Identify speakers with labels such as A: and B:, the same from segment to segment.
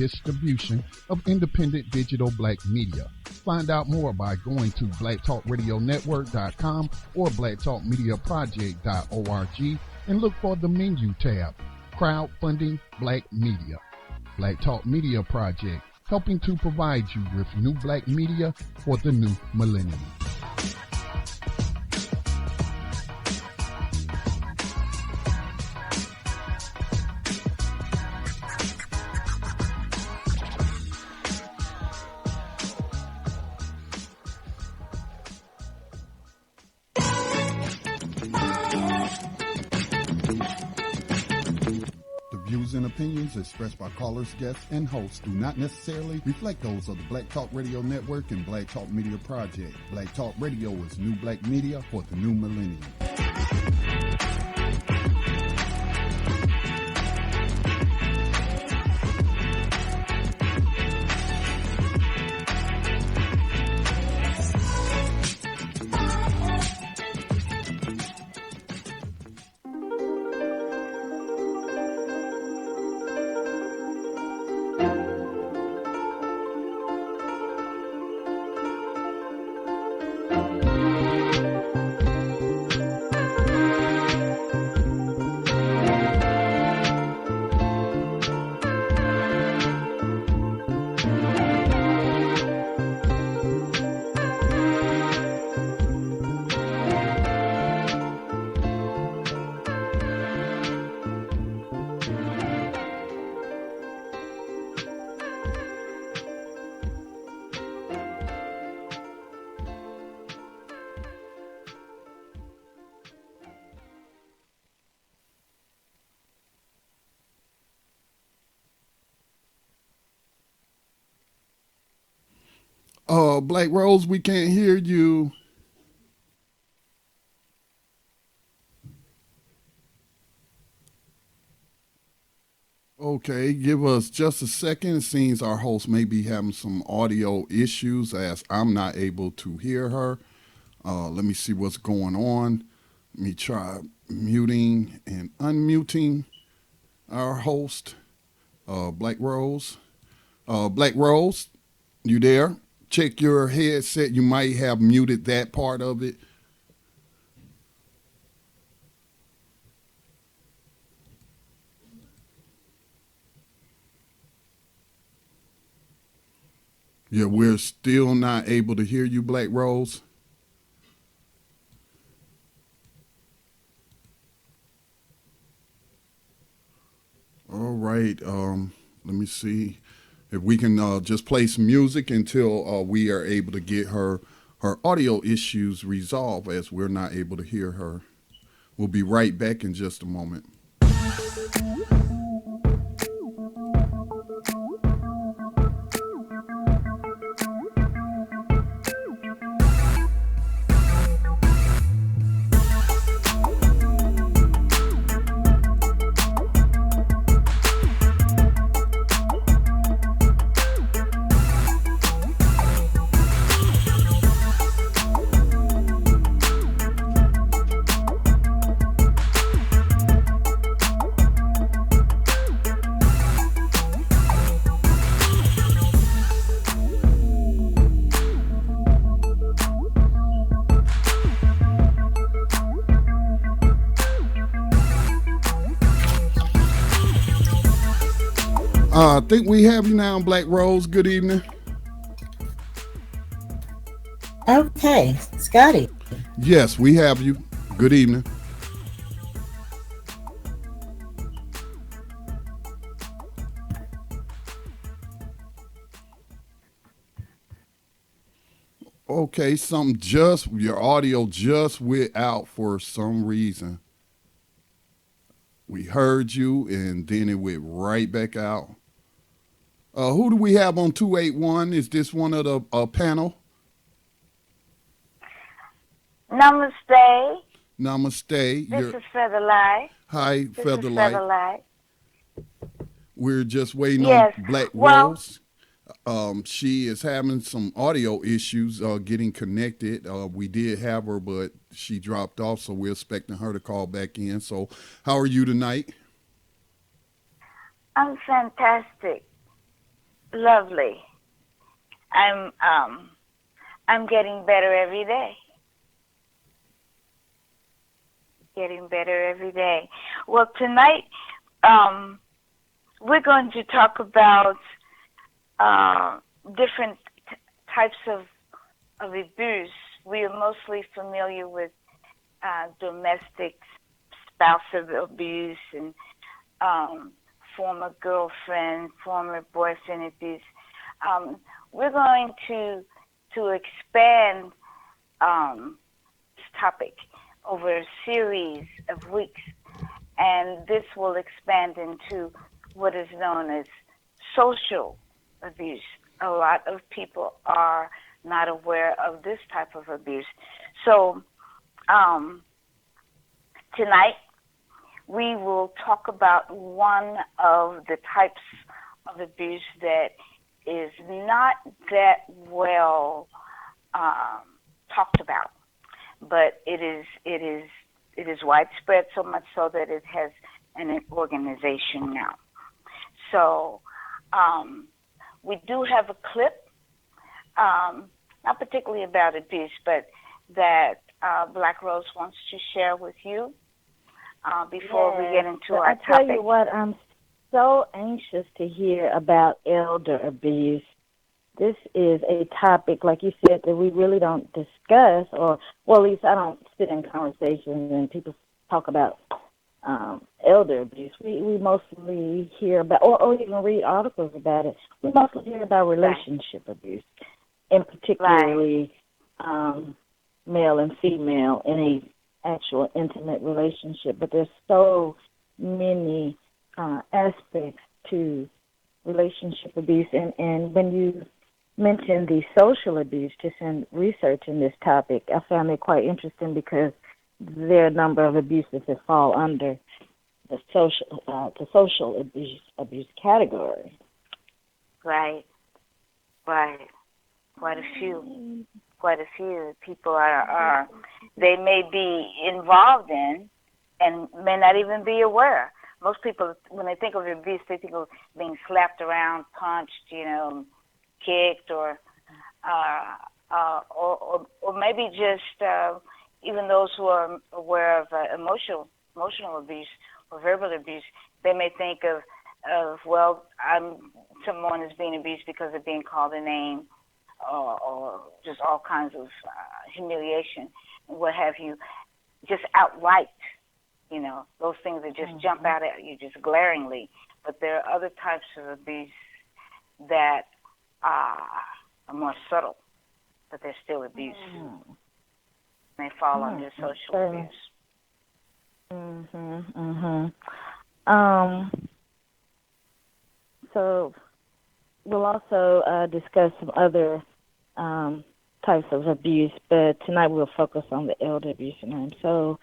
A: distribution of independent digital black media. Find out more by going to blacktalkradionetwork.com or blacktalkmediaproject.org and look for the menu tab, Crowdfunding Black Media. Black Talk Media Project, helping to provide you with new black media for the new millennium. And opinions expressed by callers, guests, and hosts do not necessarily reflect those of the Black Talk Radio Network and Black Talk Media Project. Black Talk Radio is new black media for the new millennium. Black Rose, we can't hear you. Okay, give us just a second. It seems our host may be having some audio issues as I'm not able to hear her. Let me see what's going on. Let me try muting and unmuting our host, Black Rose. Black Rose, you there? Check your headset. You might have muted that part of it. Yeah, we're still not able to hear you, Black Rose. All right. Let me see if we can just play some music until we are able to get her audio issues resolved, as we're not able to hear her. We'll be right back in just a moment. I think we have you now, Black Rose. Good evening.
B: Okay, Scotty.
A: Yes, we have you. Good evening. Okay, your audio just went out for some reason. We heard you and then it went right back out. Who do we have on 281? Is this one of the panel?
C: Namaste.
A: Namaste.
C: This is Featherlight.
A: Hi, Featherlight. We're just waiting
C: Yes.
A: on Black Rose. She is having some audio issues getting connected. We did have her, but she dropped off, so we're expecting her to call back in. So how are you tonight?
C: I'm fantastic. Lovely. I'm I'm getting better every day. Getting better every day. Well, tonight um, we're going to talk about uh, different types of abuse. We are mostly familiar with domestic spousal abuse and um, former girlfriend, former boyfriend abuse. Um, we're going to expand this topic over a series of weeks, and this will expand into what is known as social abuse. A lot of people are not aware of this type of abuse. So um, tonight we will talk about one of the types of abuse that is not that well um, talked about, but it is widespread, so much so that it has an organization now. So um, we do have a clip, not particularly about abuse, but that Black Rose wants to share with you before we get into our
D: I
C: topic.
D: tell you what, I'm so anxious to hear about elder abuse. This is a topic, like you said, that we really don't discuss, or, well, at least I don't sit in conversations and people talk about elder abuse. We mostly hear about, or even read articles about it. We mostly hear about relationship abuse, and particularly male and female in a actual intimate relationship. But there's so many aspects to relationship abuse, and when you mentioned the social abuse, just in researching this topic, I found it quite interesting because there are a number of abuses that fall under the social abuse category.
C: Right, right. Quite a few. Quite a few people are they may be involved in and may not even be aware. Most people, when they think of abuse, they think of being slapped around, punched, kicked, or maybe just even those who are aware of emotional abuse or verbal abuse, they may think of well, someone is being abused because of being called a name, or just all kinds of humiliation and what have you, just outright. Those things that just jump out at you just glaringly. But there are other types of abuse that are more subtle, but they're still abuse. They fall under social abuse.
D: So we'll also discuss some other types of abuse, but tonight we'll focus on the elder abuse, and I'm so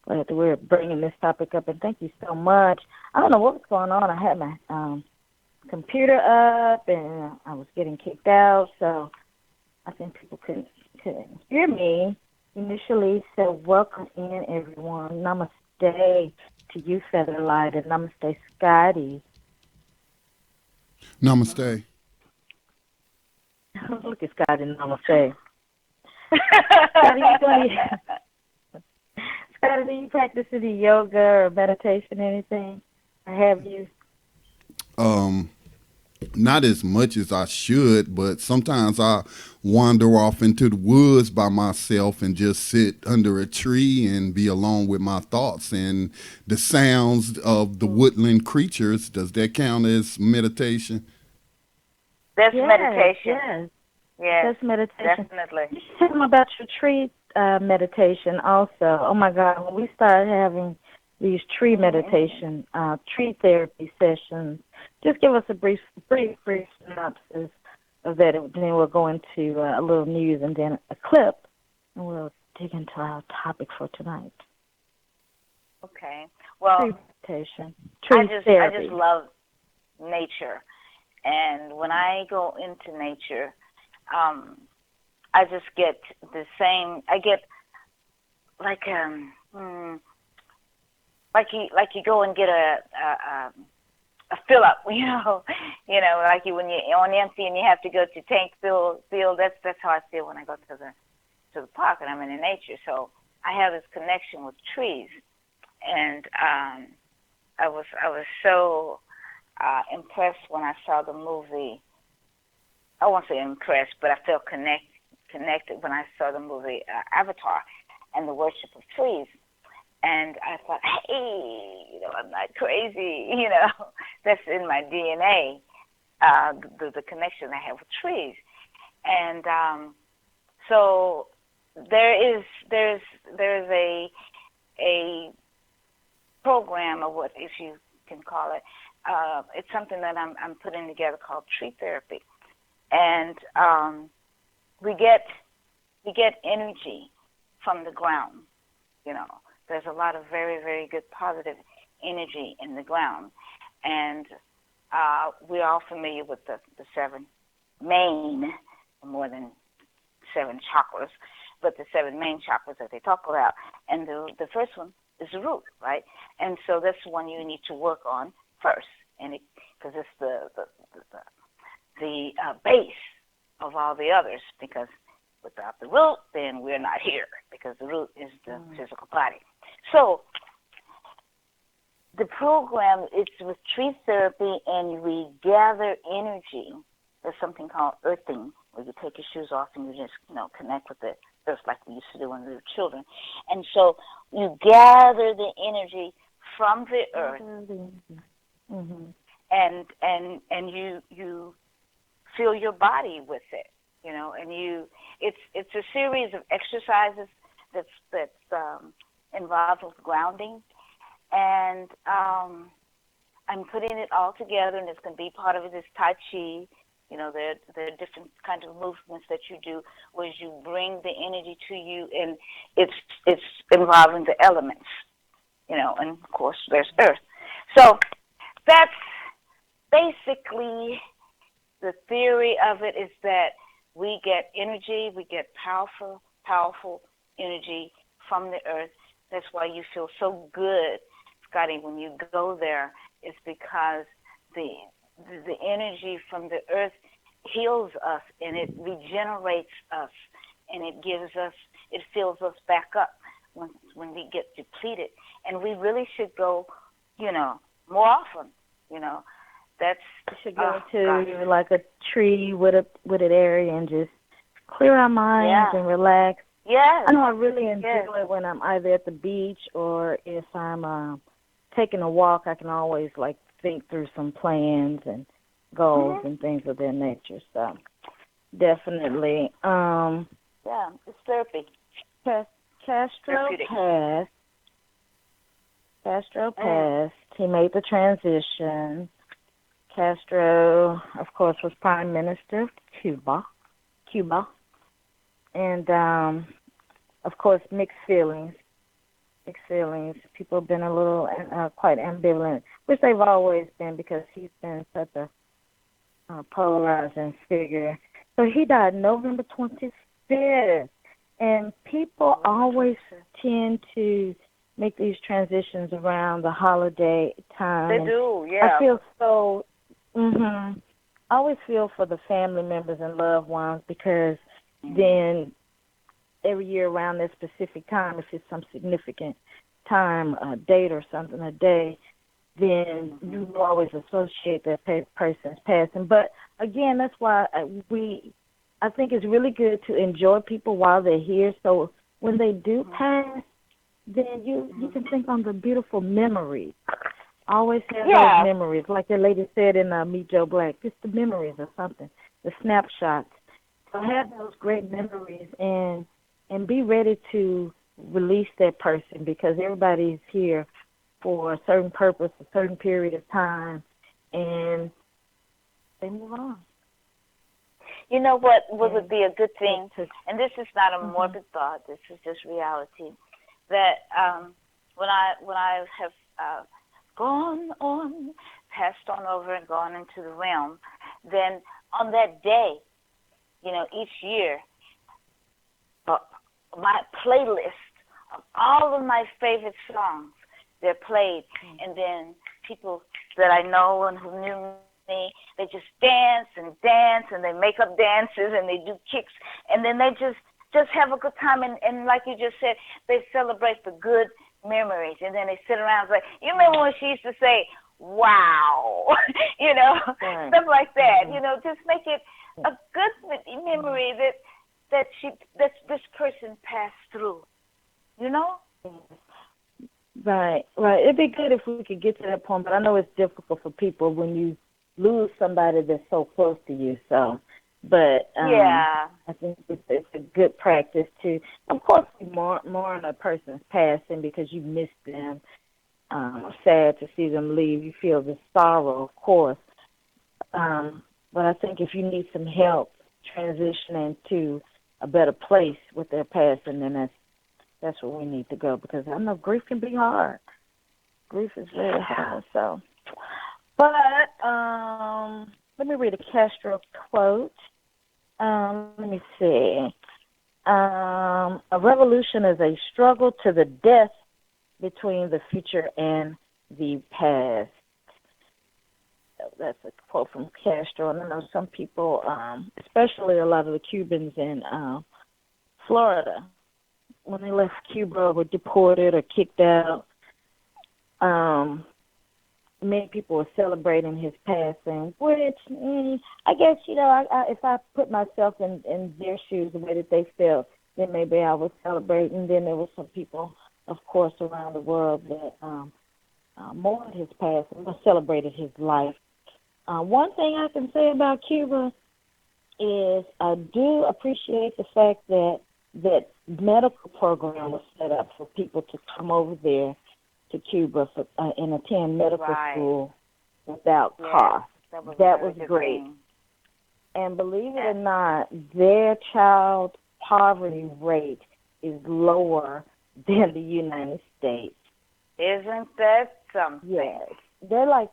D: glad that we're bringing this topic up, and thank you so much. I don't know what was going on. I had my computer up, and I was getting kicked out, so I think people couldn't hear me initially. So welcome in, everyone. Namaste to you, Featherlight, and namaste, Scotty.
A: Namaste.
D: Look at Scotty, namaste. Scotty, do you practice any yoga or meditation, anything? Or have you?
A: Not as much as I should, but sometimes I wander off into the woods by myself and just sit under a tree and be alone with my thoughts and the sounds of the woodland creatures. Does that count as meditation?
C: That's
D: Yes,
C: meditation. Yes,
D: that's meditation.
C: definitely.
D: Tell them about your tree meditation also. Oh, my God, when we started having these tree meditation, tree therapy sessions, just give us a brief synopsis of that, and then we'll go into a little news and then a clip, and we'll dig into our topic for tonight.
C: Okay. Well,
D: tree meditation, tree therapy.
C: I just love nature, and when I go into nature, I just get the same. I get like you go and get a fill up, like when you're on empty and you have to go to tank fill. That's how I feel when I go to the park and I'm in the nature. So I have this connection with trees, and I was so impressed when I saw the movie. I won't say impressed, but I felt connected when I saw the movie Avatar and the worship of trees. And I thought, hey, I'm not crazy, that's in my DNA, the connection I have with trees. And so there's a program, or what, if you can call it, it's something that I'm putting together called tree therapy. And we get energy from the ground, There's a lot of very, very good positive energy in the ground. And we're all familiar with the seven main, more than seven chakras, but the seven main chakras that they talk about. And the first one is the root, right? And so that's the one you need to work on first, and because it's the base of all the others, because without the root, then we're not here, because the root is the physical body. So the program is with tree therapy, and we gather energy. There's something called earthing, where you take your shoes off and you just, connect with the earth like we used to do when we were children. And so you gather the energy from the earth, and you fill your body with it, and it's a series of exercises that's involved with grounding, and I'm putting it all together, and it's going to be part of it is Tai Chi. There are different kinds of movements that you do, where you bring the energy to you, and it's involving the elements, and of course there's earth. So that's basically the theory of it, is that we get energy, we get powerful energy from the earth. That's why you feel so good, Scotty, when you go there, is because the energy from the earth heals us, and it regenerates us, and it fills us back up when we get depleted. And we really should go, more often, That's
D: we should go to like a tree with an area and just clear our minds and relax.
C: Yes.
D: I know I really enjoy it when I'm either at the beach or if I'm taking a walk. I can always think through some plans and goals and things of that nature. So definitely.
C: It's therapy.
D: Castro passed. He made the transition. Castro, of course, was Prime Minister of Cuba. And, of course, mixed feelings. People have been a little quite ambivalent, which they've always been, because he's been such a polarizing figure. So he died November 25th. And people always tend to make these transitions around the holiday time.
C: They do, yeah.
D: I feel so... I always feel for the family members and loved ones, because then every year around that specific time, if it's some significant time, a date or something, a day, then you always associate that person's passing. But again, that's why I think it's really good to enjoy people while they're here. So when they do pass, then you can think on the beautiful memories. Always have those memories, like the lady said in Meet Joe Black, just the memories or something, the snapshots. So have those great memories and be ready to release that person, because everybody's here for a certain purpose, a certain period of time, and they move on.
C: You know what would be a good thing, and this is not a morbid thought, this is just reality, that when I have gone on, passed on over and gone into the realm, then on that day, each year, my playlist of all of my favorite songs, they're played, and then people that I know and who knew me, they just dance and they make up dances and they do kicks, and then they just have a good time, and like you just said, they celebrate the good memories, and then they sit around and say, you remember when she used to say, wow,
D: Right.
C: stuff like that,
D: Mm-hmm.
C: just make it a good memory that this person passed through,
D: Right. It'd be good if we could get to that point, but I know it's difficult for people when you lose somebody that's so close to you. So, but
C: Yeah.
D: I think it's a good practice to, of course, be mourn a person's passing because you miss them. Sad to see them leave. You feel the sorrow, of course. But I think if you need some help transitioning to a better place with their passing, then that's where we need to go, because I know grief can be hard. Grief is very hard. So, but let me read a Castro quote. Let me see. A revolution is a struggle to the death between the future and the past. That's a quote from Castro. And I know some people, especially a lot of the Cubans in Florida, when they left Cuba, were deported or kicked out. Many people were celebrating his passing, which I guess, if I put myself in their shoes the way that they felt, then maybe I would celebrate. And then there were some people, of course, around the world that mourned his passing, but celebrated his life. One thing I can say about Cuba is I do appreciate the fact that medical program was set up for people to come over there to Cuba and attend medical school without cost. That was great.
C: Thing.
D: And believe it or not, their child poverty rate is lower than the United States.
C: Isn't that something?
D: Yes. They're I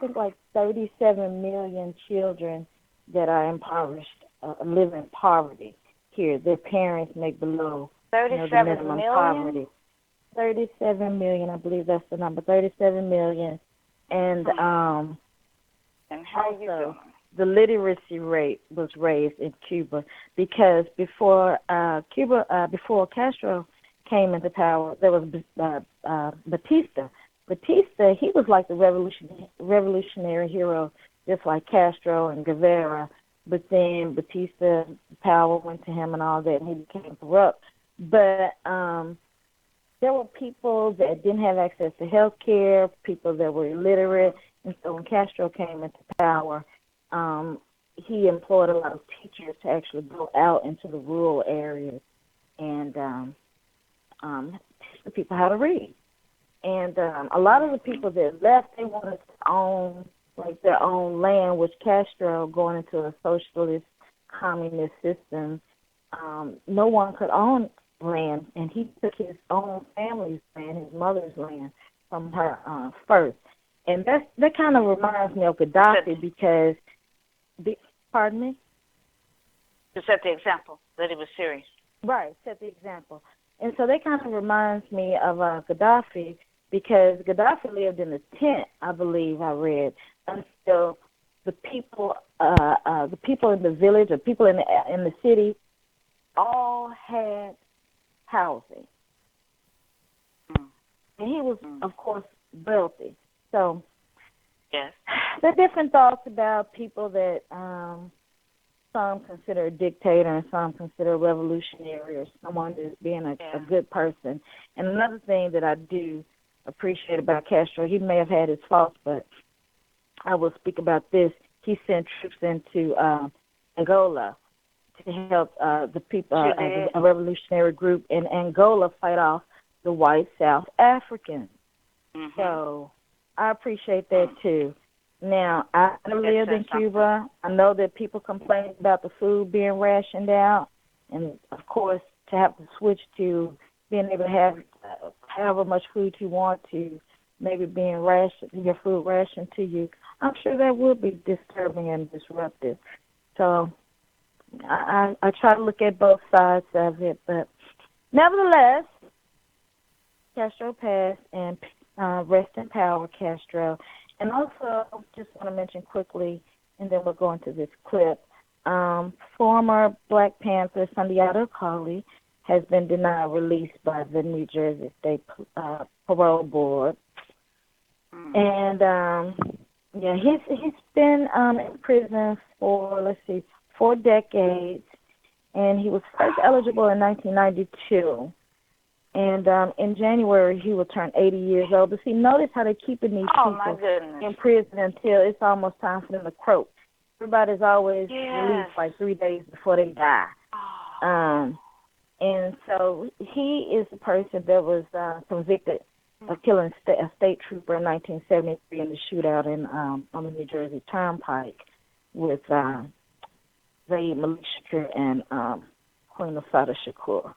D: think 37 million children that are impoverished, live in poverty here. Their parents make below the minimum poverty. 37 million, I believe that's the number, 37 million. And
C: how
D: also,
C: you doing?
D: the literacy rate was raised in Cuba because before Castro came into power, there was Batista. Batista, he was like the revolutionary hero, just like Castro and Guevara. But then Batista's power went to him and all that, and he became corrupt. But there were people that didn't have access to health care, people that were illiterate. And so when Castro came into power, he employed a lot of teachers to actually go out into the rural areas and teach the people how to read. And a lot of the people that left, they wanted to own their own land, which Castro, going into a socialist, communist system, no one could own land, and he took his own family's land, his mother's land, from her first. And that kind of reminds me of Gaddafi because, pardon me?
C: To set the example that it was serious.
D: Right, set the example. And so that kind of reminds me of Gaddafi because Gaddafi lived in a tent, I believe I read, until the people in the village or people in the city all had housing. And he was, of course, wealthy. So
C: yes,
D: there are different thoughts about people that some consider a dictator and some consider a revolutionary or someone that's being a good person. And another thing that I do appreciate about Castro, he may have had his faults, but I will speak about this. He sent troops into Angola to help the people, a revolutionary group in Angola fight off the white South Africans. Mm-hmm. So I appreciate that too. Now, I lived in Cuba. I know that people complain about the food being rationed out, and of course, to have to switch to being able to have however much food you want to maybe being rationed, your food rationed to you. I'm sure that would be disturbing and disruptive. So I try to look at both sides of it, but nevertheless, Castro passed, and Rest in power, Castro. And also, just want to mention quickly, and then we'll go into this clip, former Black Panther Sundiata Acoli has been denied release by the New Jersey State Parole Board. And, he's been in prison for, 4 decades, and he was first eligible in 1992. And in January, he will turn 80 years old. But see, notice how they're keeping these people in prison until it's almost time for them to croak. Everybody's always released like 3 days before they die. And so he is the person that was convicted of killing a state trooper in 1973 in the shootout on the New Jersey Turnpike with Zaid Malik Shakur and Queen Assata Shakur.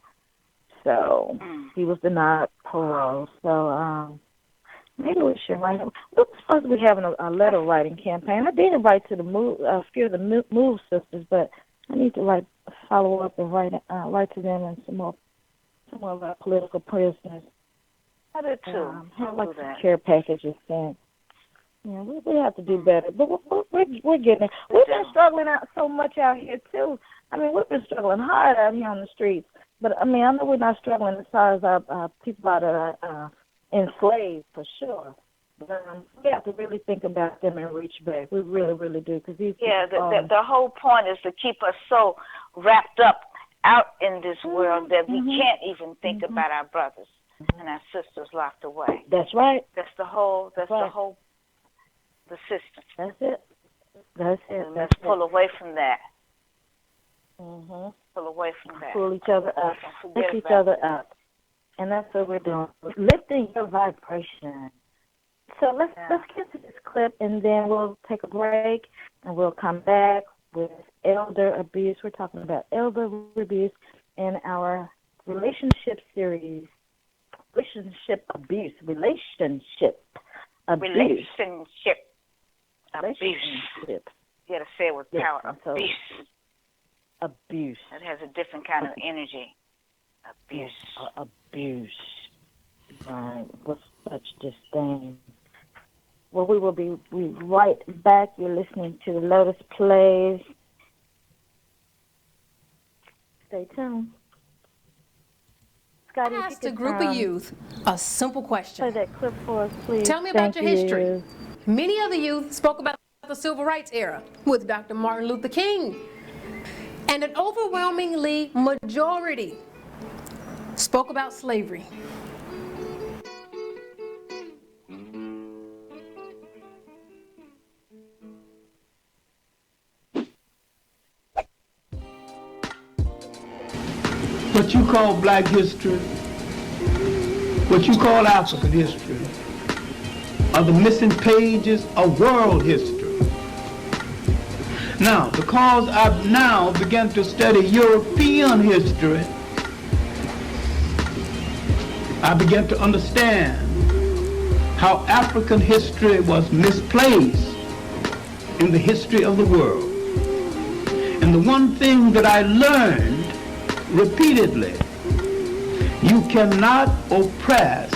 D: So he was denied parole. So maybe we should write him. We're supposed to be having a letter writing campaign. I did write to the few of the Move sisters, but I need to follow up and write to them and some more of our political prisoners.
C: I do too.
D: Have some care packages sent. Yeah, we have to do better, but we're getting it. We've been struggling out so much out here too. I mean, we've been struggling hard out here on the streets. But I mean, I know we're not struggling as far as our people that are enslaved for sure. But we have to really think about them and reach back. We really, really do, because these.
C: Yeah, the whole point is to keep us so wrapped up out in this world that we can't even think about our brothers and our sisters locked away.
D: That's right.
C: That's the whole. That's the whole. The system.
D: That's it. That's it.
C: And let's pull away from that. Pull away from that.
D: Pull each other up. Lift each other up. And that's what we're doing. Lifting your vibration. So let's get to this clip, and then we'll take a break, and we'll come back with elder abuse. We're talking about elder abuse in our relationship series. Relationship abuse. Relationship abuse. You got to say it with power. Abuse. Abuse.
C: It has a different kind of energy. Abuse.
D: Abuse. With such disdain. Well, we will be right back. You're listening to the Lotus Plays. Stay tuned. Scotty,
E: asked a group of youth a simple question.
D: Play that clip for us, please.
E: Tell me about your history. Many of the youth spoke about the civil rights era with Dr. Martin Luther King. And an overwhelmingly majority spoke about slavery.
F: What you call black history, what you call African history, are the missing pages of world history. Now, because I've now begun to study European history, I began to understand how African history was misplaced in the history of the world. And the one thing that I learned repeatedly, you cannot oppress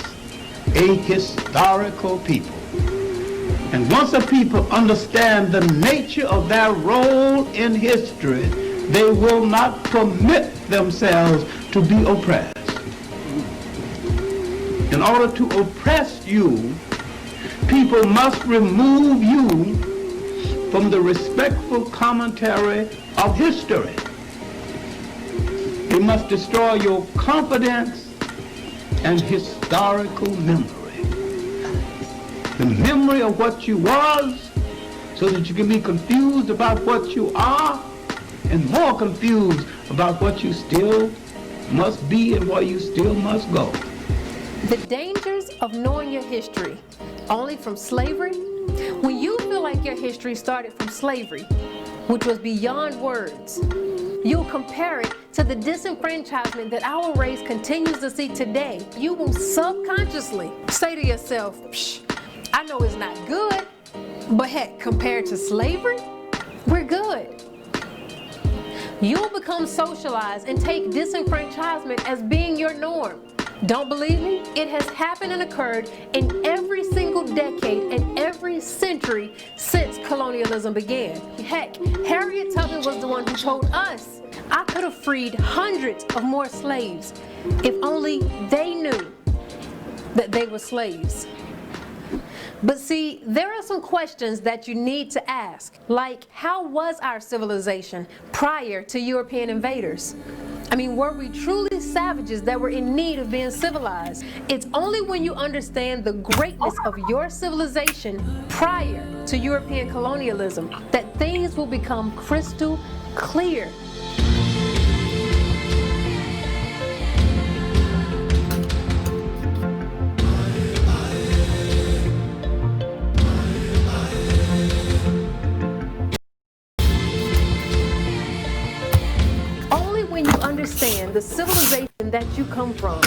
F: a historical people. And once a people understand the nature of their role in history, they will not permit themselves to be oppressed. In order to oppress you, people must remove you from the respectful commentary of history. They must destroy your confidence and historical memory. The memory of what you was, so that you can be confused about what you are, and more confused about what you still must be and where you still must go.
E: The dangers of knowing your history only from slavery. When you feel like your history started from slavery, which was beyond words, you'll compare it to the disenfranchisement that our race continues to see today. You will subconsciously say to yourself, psh, I know it's not good, but heck, compared to slavery, we're good. You'll become socialized and take disenfranchisement as being your norm. Don't believe me? It has happened and occurred in every single decade and every century since colonialism began. Heck, Harriet Tubman was the one who told us I could have freed hundreds of more slaves if only they knew that they were slaves. But see, there are some questions that you need to ask, like how was our civilization prior to European invaders? I mean, were we truly savages that were in need of being civilized? It's only when you understand the greatness of your civilization prior to European colonialism that things will become crystal clear. Understand the civilization that you come from,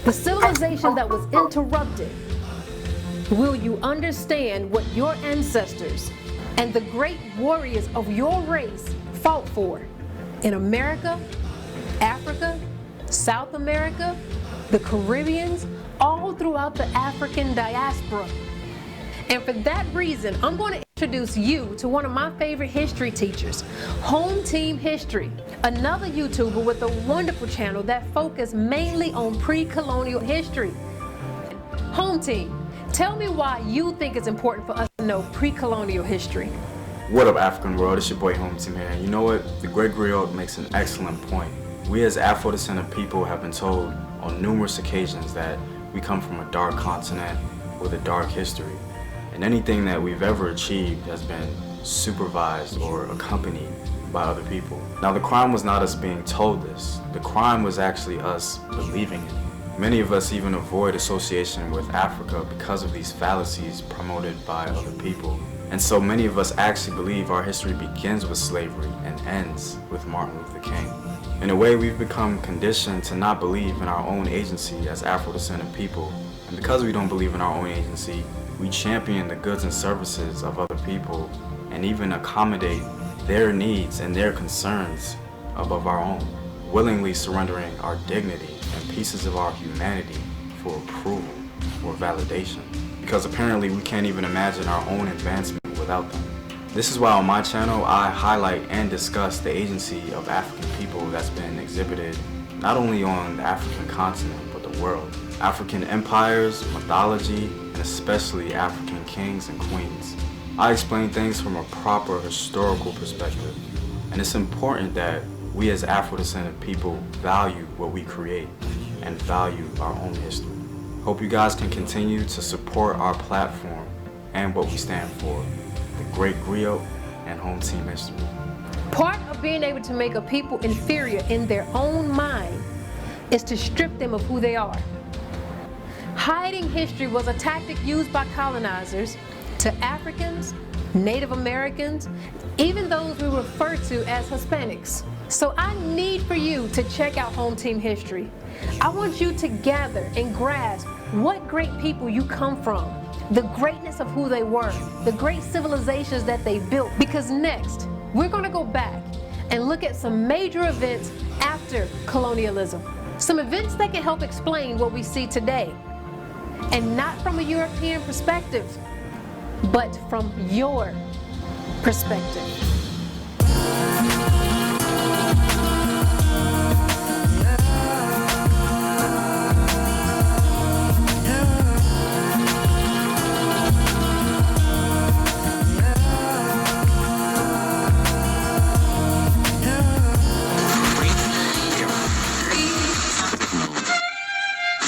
E: the civilization that was interrupted, will you understand what your ancestors and the great warriors of your race fought for in America, Africa, South America, the Caribbeans, all throughout the African diaspora. And for that reason, I'm going to introduce you to one of my favorite history teachers, Home Team History, another YouTuber with a wonderful channel that focuses mainly on pre-colonial history. Home Team, tell me why you think it's important for us to know pre-colonial history.
G: What up, African world? It's your boy Home Team here. And you know what? The Great Griot makes an excellent point. We as Afro-descendant people have been told on numerous occasions that we come from a dark continent with a dark history. And anything that we've ever achieved has been supervised or accompanied by other people. Now, the crime was not us being told this. The crime was actually us believing it. Many of us even avoid association with Africa because of these fallacies promoted by other people. And so many of us actually believe our history begins with slavery and ends with Martin Luther King. In a way, we've become conditioned to not believe in our own agency as Afro-descendant people. And because we don't believe in our own agency, we champion the goods and services of other people and even accommodate their needs and their concerns above our own, willingly surrendering our dignity and pieces of our humanity for approval or validation. Because apparently we can't even imagine our own advancement without them. This is why on my channel I highlight and discuss the agency of African people that's been exhibited not only on the African continent but the world. African empires, mythology, and especially African kings and queens. I explain things from a proper historical perspective, and it's important that we as Afro-descendant people value what we create and value our own history. Hope you guys can continue to support our platform and what we stand for, the Great Griot and Home Team History.
E: Part of being able to make a people inferior in their own mind is to strip them of who they are. Hiding history was a tactic used by colonizers to Africans, Native Americans, even those we refer to as Hispanics. So I need for you to check out Home Team History. I want you to gather and grasp what great people you come from, the greatness of who they were, the great civilizations that they built. Because next, we're going to go back and look at some major events after colonialism. Some events that can help explain what we see today. And not from a European perspective, but from your perspective.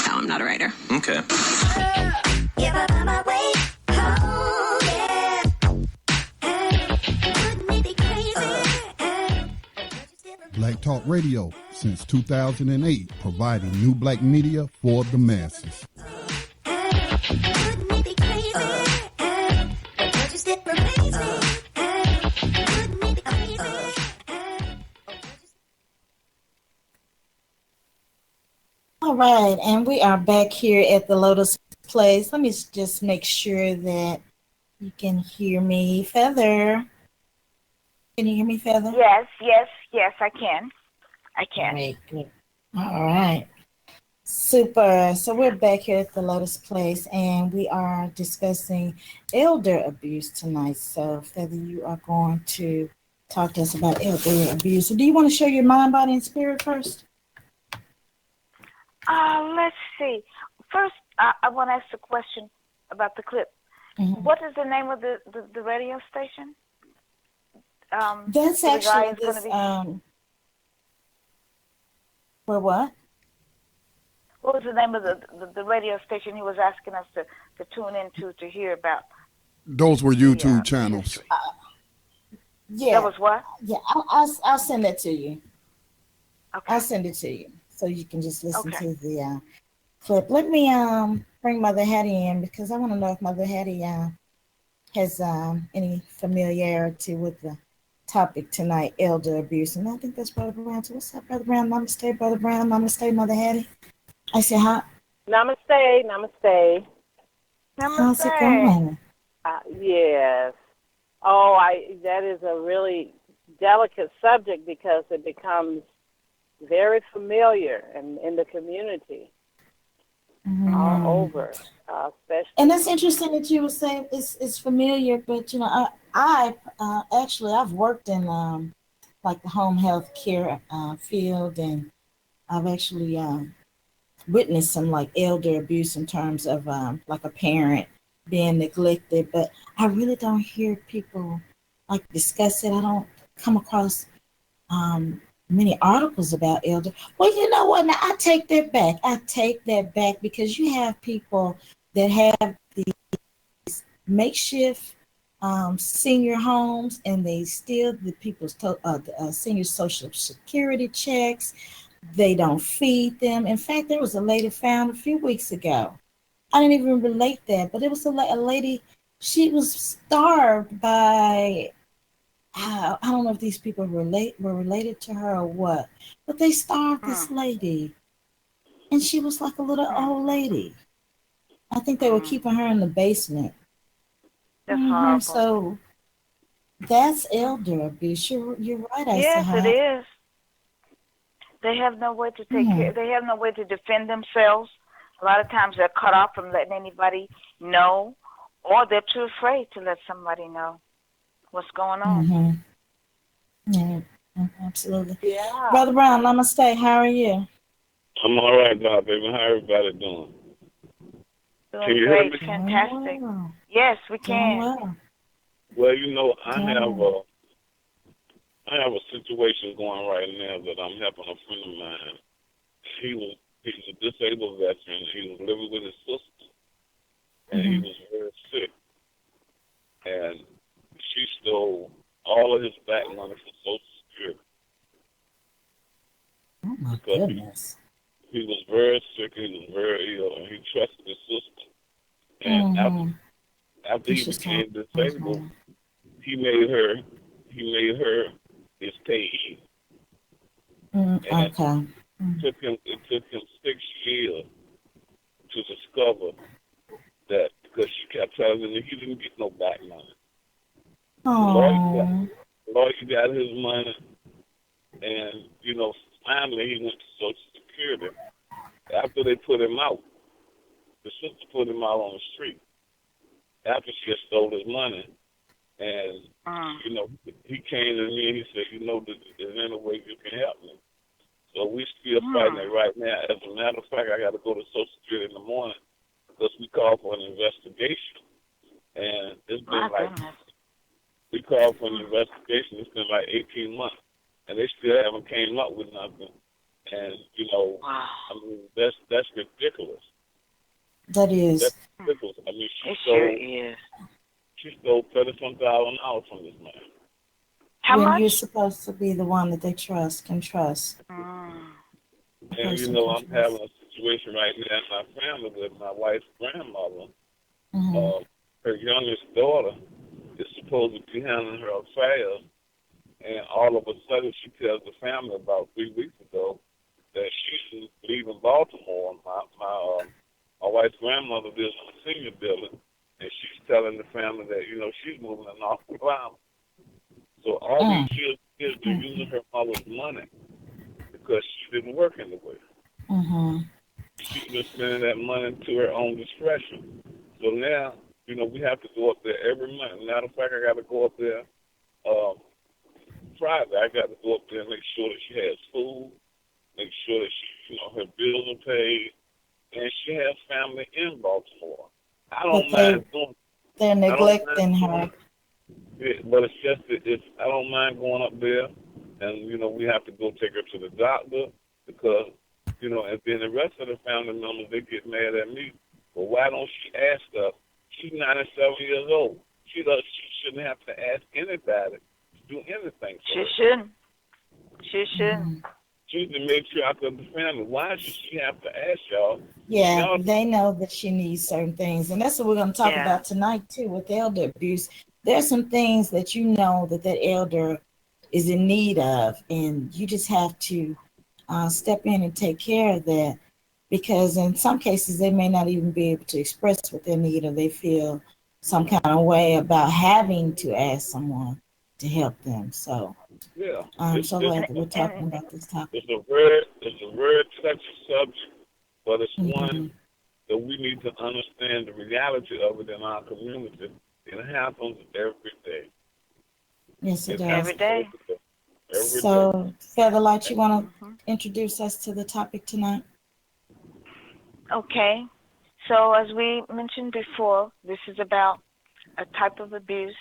H: No, I'm not a writer.
I: Okay.
A: Black Talk Radio since 2008, providing new black media for the masses.
B: All right, and we are back here at the Lotus Place. Let me just make sure that you can hear me. Feather. Can you hear me, Feather?
C: Yes, I can.
B: Great, good. All right. Super. So we're back here at the Lotus Place, and we are discussing elder abuse tonight. So, Feather, you are going to talk to us about elder abuse. So do you want to share your mind, body, and spirit first?
C: Let's see. First, I want to ask a question about the clip.
B: Mm-hmm.
C: What is the name of the radio station?
B: That's
C: the guy
B: actually
C: is
B: this.
C: gonna be,
B: For what?
C: what was the name of the radio station he was asking us to tune into to hear about?
A: Those were
C: The
A: YouTube channels.
C: history.
B: Yeah.
C: That was what?
B: Yeah, I'll send that to you.
C: Okay.
B: I'll send it to you so you can just listen
C: Okay.
B: to the clip. Let me bring Mother Hattie in because I want to know if Mother Hattie has any familiarity with the topic tonight, elder abuse. And I think that's Brother Brown. So what's up, Brother Brown? Namaste, Brother Brown. Namaste, Mother Hattie. I said hi.
H: Namaste, namaste.
B: How's it
C: Namaste.
B: going?
H: Yes. Oh, that is a really delicate subject because it becomes very familiar in the community all over, especially.
B: And that's interesting that you were saying it's familiar, but you know, I actually I've worked in like the home health care field, and I've actually witnessed some like elder abuse in terms of like a parent being neglected, but I really don't hear people like discuss it. I don't come across many articles about elder. Well, you know what? Now I take that back. I take that back because you have people that have these makeshift senior homes, and they steal the people's senior social security checks. They don't feed them. In fact, there was a lady found a few weeks ago. I didn't even relate that, but it was a lady. She was starved by. I don't know if these people were related to her or what, but they starved this lady, and she was like a little old lady. I think they were keeping her in the basement.
C: That's horrible.
B: So that's elder abuse. You're right,
C: Yes,
B: Asa.
C: it is. They have no way to take care. They have no way to defend themselves. A lot of times they're cut off from letting anybody know, or they're too afraid to let somebody know what's going on.
B: Yeah, absolutely.
H: Yeah.
B: Brother Brown, namaste. How are you?
I: I'm all right now, baby. How everybody doing?
C: Doing
I: Can you
C: great,
I: hear me?
C: fantastic.
B: Well.
C: Yes, we
B: Doing
C: can.
B: well.
I: Well, you know, I have a situation going right now that I'm helping a friend of mine. He's a disabled veteran. He was living with his sister, and he was very sick. And she stole all of his back money from Social Security.
B: Oh my goodness.
I: He was very sick. He was very ill, and he trusted his sister. And after he became disabled, he made her his payee.
B: Okay.
I: It took him 6 years to discover that, because she kept telling him that he didn't get no back money.
B: Oh.
I: The lawyer got his money, and you know, finally he went to Social Security. After they put him out, the sister put him out on the street after she had stole his money. And, you know, he came to me and he said, you know, there's any way you can help me. So we still fighting it right now. As a matter of fact, I got to go to Social Security in the morning because we called for an investigation. And it's been we called for an investigation. It's been like 18 months. And they still haven't came up with nothing. And, you know, I mean, that's ridiculous.
B: That is.
I: That's ridiculous. I mean,
C: It sure is.
I: She stole $30,000 from this man.
C: How
B: when
C: much?
B: You're supposed to be the one that they can trust.
I: And, you know, I'm having a situation right now in my family with my wife's grandmother. Her youngest daughter is supposed to be handling her affairs. And all of a sudden, she tells the family about 3 weeks ago that she's leaving Baltimore. My wife's grandmother lives in a senior building, and she's telling the family that, you know, she's moving to North Carolina. So all these years, they're using her mother's money because she didn't work anywhere. she's been spending that money to her own discretion. So now, we have to go up there every month. Matter of fact, I got to go up there Friday. I got to go up there and make sure that she has food, make sure that she, her bills are paid, and she has family in Baltimore. I don't mind doing.
B: They're neglecting her.
I: But it's just that I don't mind going up there, and we have to go take her to the doctor because and then the rest of the family members they get mad at me. Well, why don't she ask us? She's 97 years old. She shouldn't have to ask anybody to do anything.
C: She shouldn't. She shouldn't.
I: She's the matriarch of the family. Why should she have to ask y'all?
B: Yeah, they know that she needs certain things, and that's what we're going to talk about tonight too with elder abuse. There's some things that that elder is in need of, and you just have to step in and take care of that, because in some cases they may not even be able to express what they need, or they feel some kind of way about having to ask someone to help them. So I'm so glad that we're talking about this topic.
I: It's a very touchy subject, but it's one that we need to understand the reality of it in our community. It happens every day.
B: Yes, it does.
C: Every day.
B: So, Featherlight, you want to introduce us to the topic tonight?
C: Okay. So, as we mentioned before, this is about a type of abuse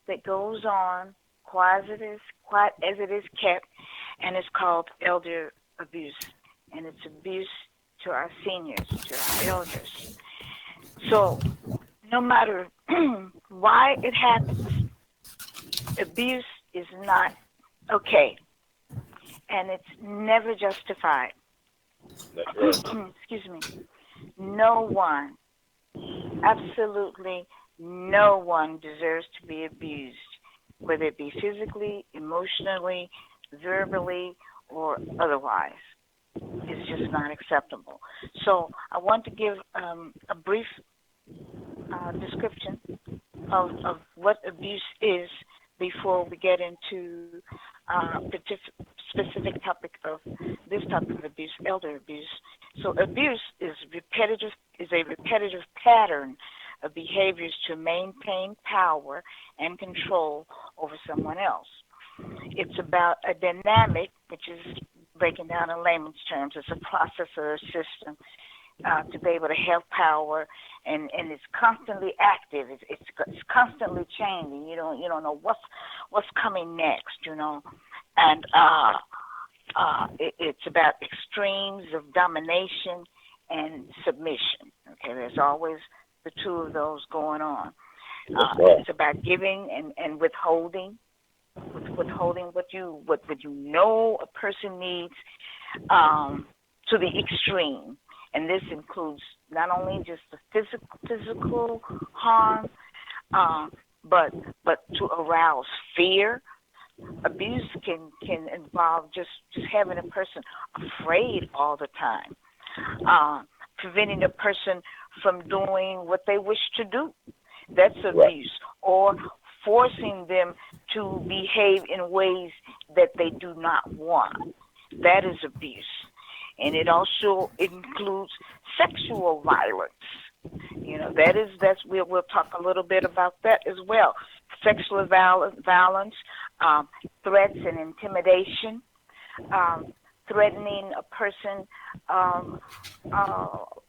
C: that goes on quiet as it is kept, and it's called elder abuse. And it's abuse to our seniors, to our elders. So, no matter why it happens, abuse is not okay, and it's never justified. Excuse me. No one, absolutely no one deserves to be abused, whether it be physically, emotionally, verbally, or otherwise. It's just not acceptable. So I want to give a brief description of what abuse is before we get into the specific topic of this type of abuse, elder abuse. So abuse is a repetitive pattern of behaviors to maintain power and control over someone else. It's about a dynamic, which is breaking down in layman's terms, it's a process or a system to be able to have power, and it's constantly active. It's constantly changing. You don't know what's coming next. And it's about extremes of domination and submission. Okay, there's always the two of those going on. It's about giving and withholding. Withholding what you know a person needs to the extreme, and this includes not only just the physical harm, but to arouse fear. Abuse can involve just having a person afraid all the time, preventing a person from doing what they wish to do. That's abuse, or forcing them to behave in ways that they do not want. That is abuse. And it also includes sexual violence. We'll talk a little bit about that as well. Sexual violence, threats and intimidation, threatening a person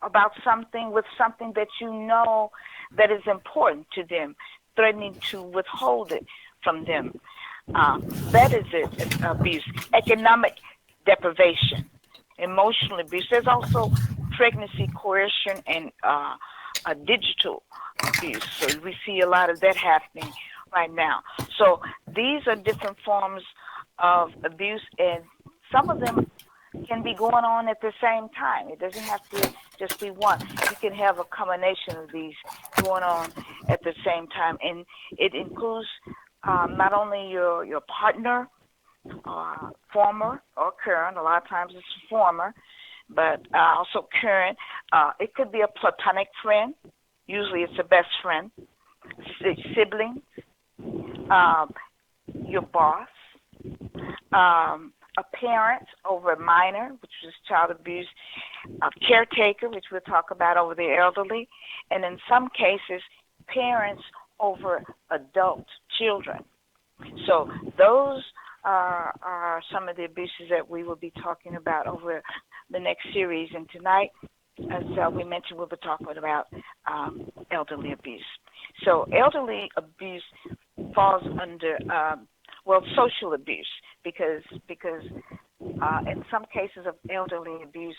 C: about something with something that you know that is important to them, threatening to withhold it from them. That is it, abuse. Economic deprivation, emotional abuse. There's also pregnancy coercion and digital abuse. So we see a lot of that happening right now. So these are different forms of abuse, and some of them can be going on at the same time. It doesn't have to just be one. You can have a combination of these going on at the same time, and it includes not only your partner, former or current. A lot of times it's former, but also current. It could be a platonic friend. Usually it's a best friend, sibling, your boss, a parent over a minor, which is child abuse, a caretaker, which we'll talk about over the elderly, and in some cases, parents over adult children. So those are some of the abuses that we will be talking about over the next series. And tonight, as we mentioned, we'll be talking about elderly abuse. So elderly abuse falls under, social abuse, because in some cases of elderly abuse,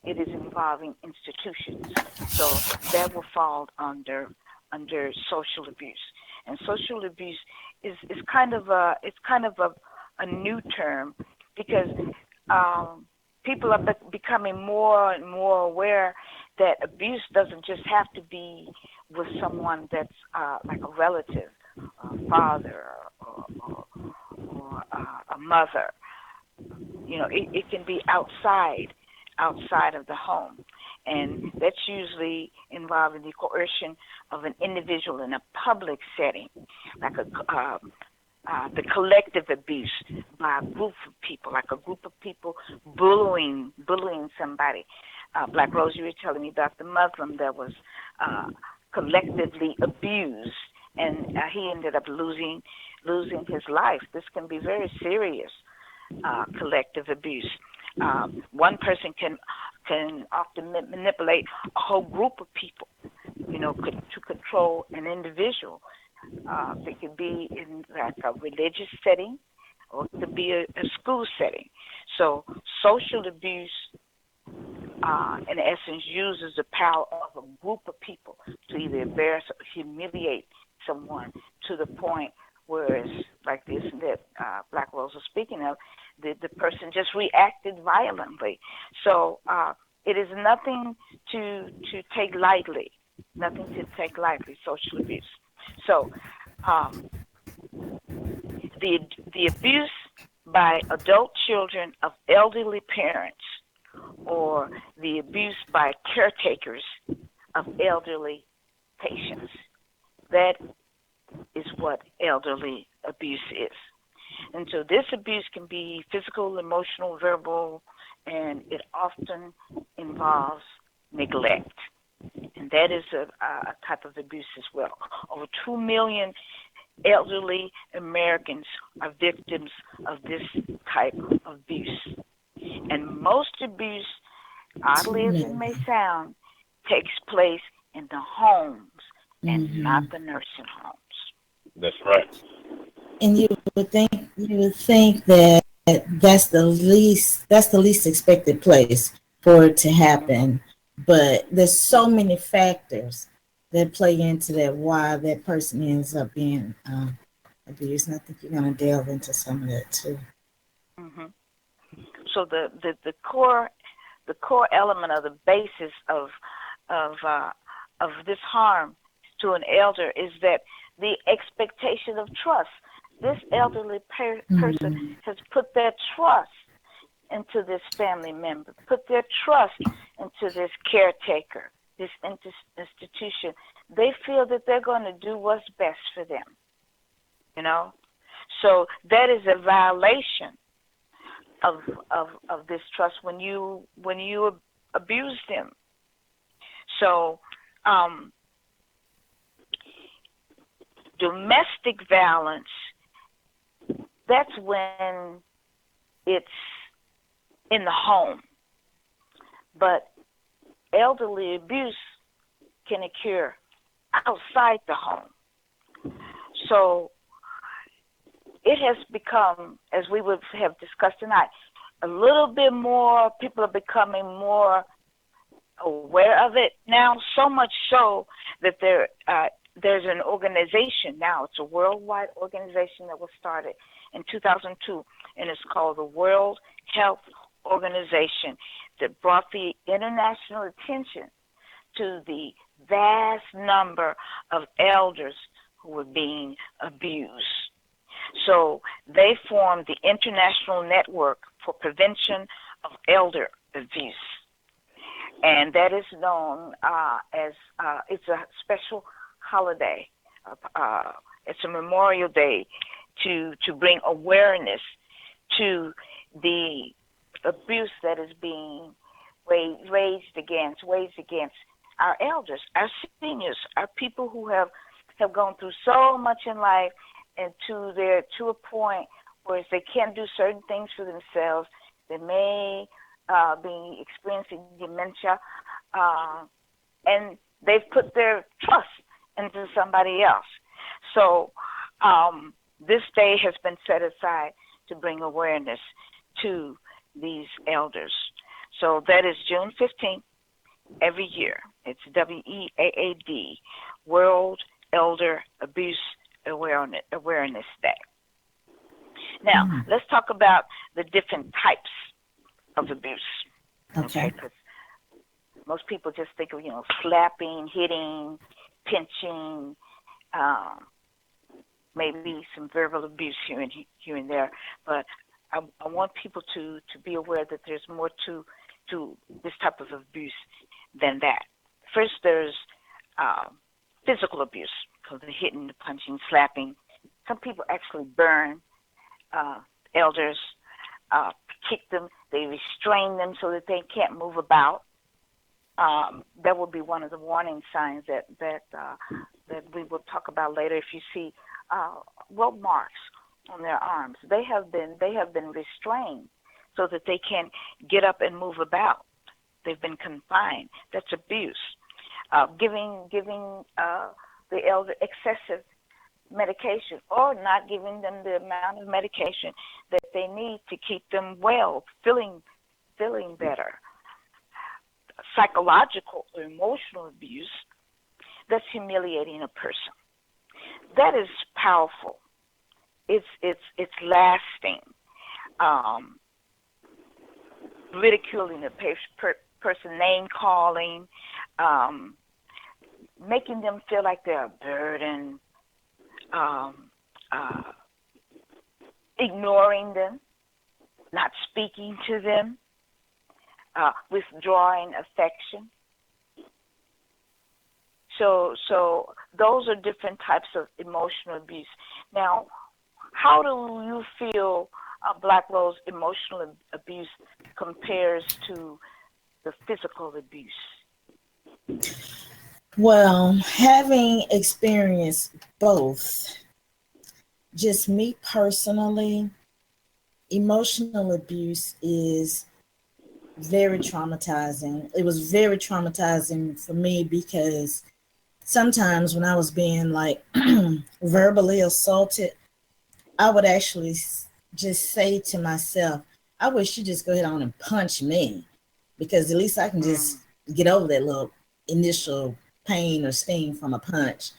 C: it is involving institutions. So that will fall under social abuse. And social abuse is kind of a new term, because people are becoming more and more aware that abuse doesn't just have to be with someone that's like a relative, a father, or a mother. You know, it can be outside of the home, and that's usually involving the coercion of an individual in a public setting, like the collective abuse by a group of people, like a group of people bullying somebody. Black Rose, you were telling me about the Muslim that was collectively abused, and he ended up losing his life. This can be very serious, collective abuse. One person can often manipulate a whole group of people, you know, to control an individual. It could be in like a religious setting, or it could be a school setting. So social abuse, in essence, uses the power of a group of people to either embarrass or humiliate someone to the point where it's like this that Black Rose was speaking of, the person just reacted violently. So it is nothing to take lightly, social abuse. So the abuse by adult children of elderly parents, or the abuse by caretakers of elderly patients, that is what elderly abuse is. And so this abuse can be physical, emotional, verbal, and it often involves neglect. And that is a type of abuse as well. Over 2 million elderly Americans are victims of this type of abuse. And most abuse, oddly as it may sound, takes place in the homes and not the nursing homes.
I: That's right.
B: And you would think that that's the least expected place for it to happen. But there's so many factors that play into that, why that person ends up being abused. And I think you're going to delve into some of that too.
C: Mm-hmm. So the core element of the basis of this harm to an elder is that the expectation of trust. This elderly person has put their trust into this family member, put their trust into this caretaker, this institution. They feel that they're going to do what's best for them, you know? So that is a violation of this trust when you abuse them. So domestic violence, that's when it's in the home. But elderly abuse can occur outside the home. So it has become, as we would have discussed tonight, a little bit more, people are becoming more aware of it now, so much so that there's an organization now. It's a worldwide organization that was started in 2002, and it's called the World Health Organization, that brought the international attention to the vast number of elders who were being abused. So they formed the International Network for Prevention of Elder Abuse. And that is known as, it's a special holiday. It's a Memorial Day to bring awareness to the abuse that is being waged against our elders, our seniors, our people who have gone through so much in life, and to a point where they can't do certain things for themselves. They may be experiencing dementia, and they've put their trust into somebody else. So this day has been set aside to bring awareness to these elders. So that is June 15th every year. It's WEAAD, World Elder Abuse Awareness Day. Now, let's talk about the different types of abuse.
B: Okay.
C: Because most people just think of, slapping, hitting, pinching, maybe some verbal abuse here and there. But I want people to be aware that there's more to this type of abuse than that. First, there's physical abuse, so the hitting, the punching, slapping. Some people actually burn elders, kick them, they restrain them so that they can't move about. That will be one of the warning signs that we will talk about later. If you see rope marks on their arms, they have been restrained so that they can't get up and move about. They've been confined. That's abuse. Giving the elder excessive medication, or not giving them the amount of medication that they need to keep them well, feeling better. Psychological or emotional abuse, that's humiliating a person. That is powerful. It's lasting. Ridiculing a person, name calling, making them feel like they're a burden, ignoring them, not speaking to them, withdrawing affection. So those are different types of emotional abuse. Now, how do you feel Black Rose emotional abuse compares to the physical abuse?
B: Well, having experienced both, just me personally, emotional abuse is very traumatizing. It was very traumatizing for me because sometimes when I was being verbally assaulted, I would actually just say to myself, I wish you just go ahead on and punch me, because at least I can just get over that little initial pain or sting from a punch.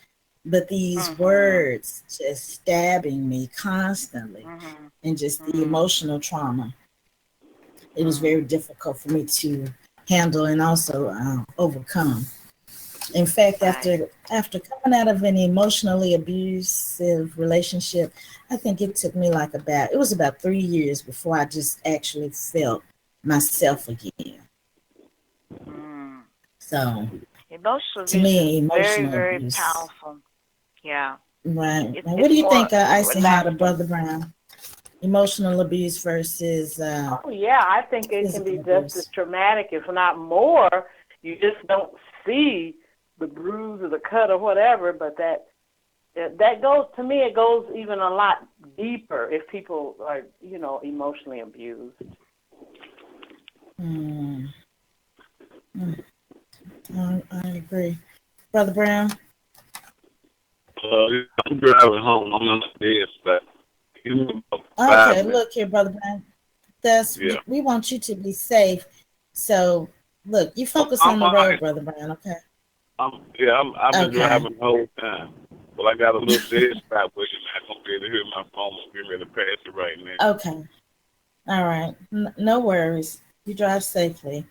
B: But these words just stabbing me constantly, and just the emotional trauma, it was very difficult for me to handle and also overcome. In fact, after coming out of an emotionally abusive relationship, I think it took me about 3 years before I just actually felt myself again. So,
C: emotional
B: to me,
C: abuse is
B: emotional
C: very,
B: abuse.
C: very powerful. Yeah.
B: Right. Now, what do you think, Icy Hotter, Brother Brown? Emotional abuse versus
H: Oh yeah, I think it can be
B: physical
H: just
B: abuse.
H: as traumatic, if not more. You just don't see the bruise or the cut or whatever, but that goes, to me, it goes even a lot deeper if people are, emotionally abused.
B: I agree. Brother Brown?
I: I'm driving home. I'm on the dead spot.
B: Okay, look here, Brother Brown.
I: Yeah.
B: We want you to be safe. So, look, you focus on the road, Brother Brown, okay?
I: I've been driving the whole time. But I got a little dead spot where you're not going to be able to hear my phone. I'm getting ready to pass it right now.
B: Okay. All right. No worries. You drive safely.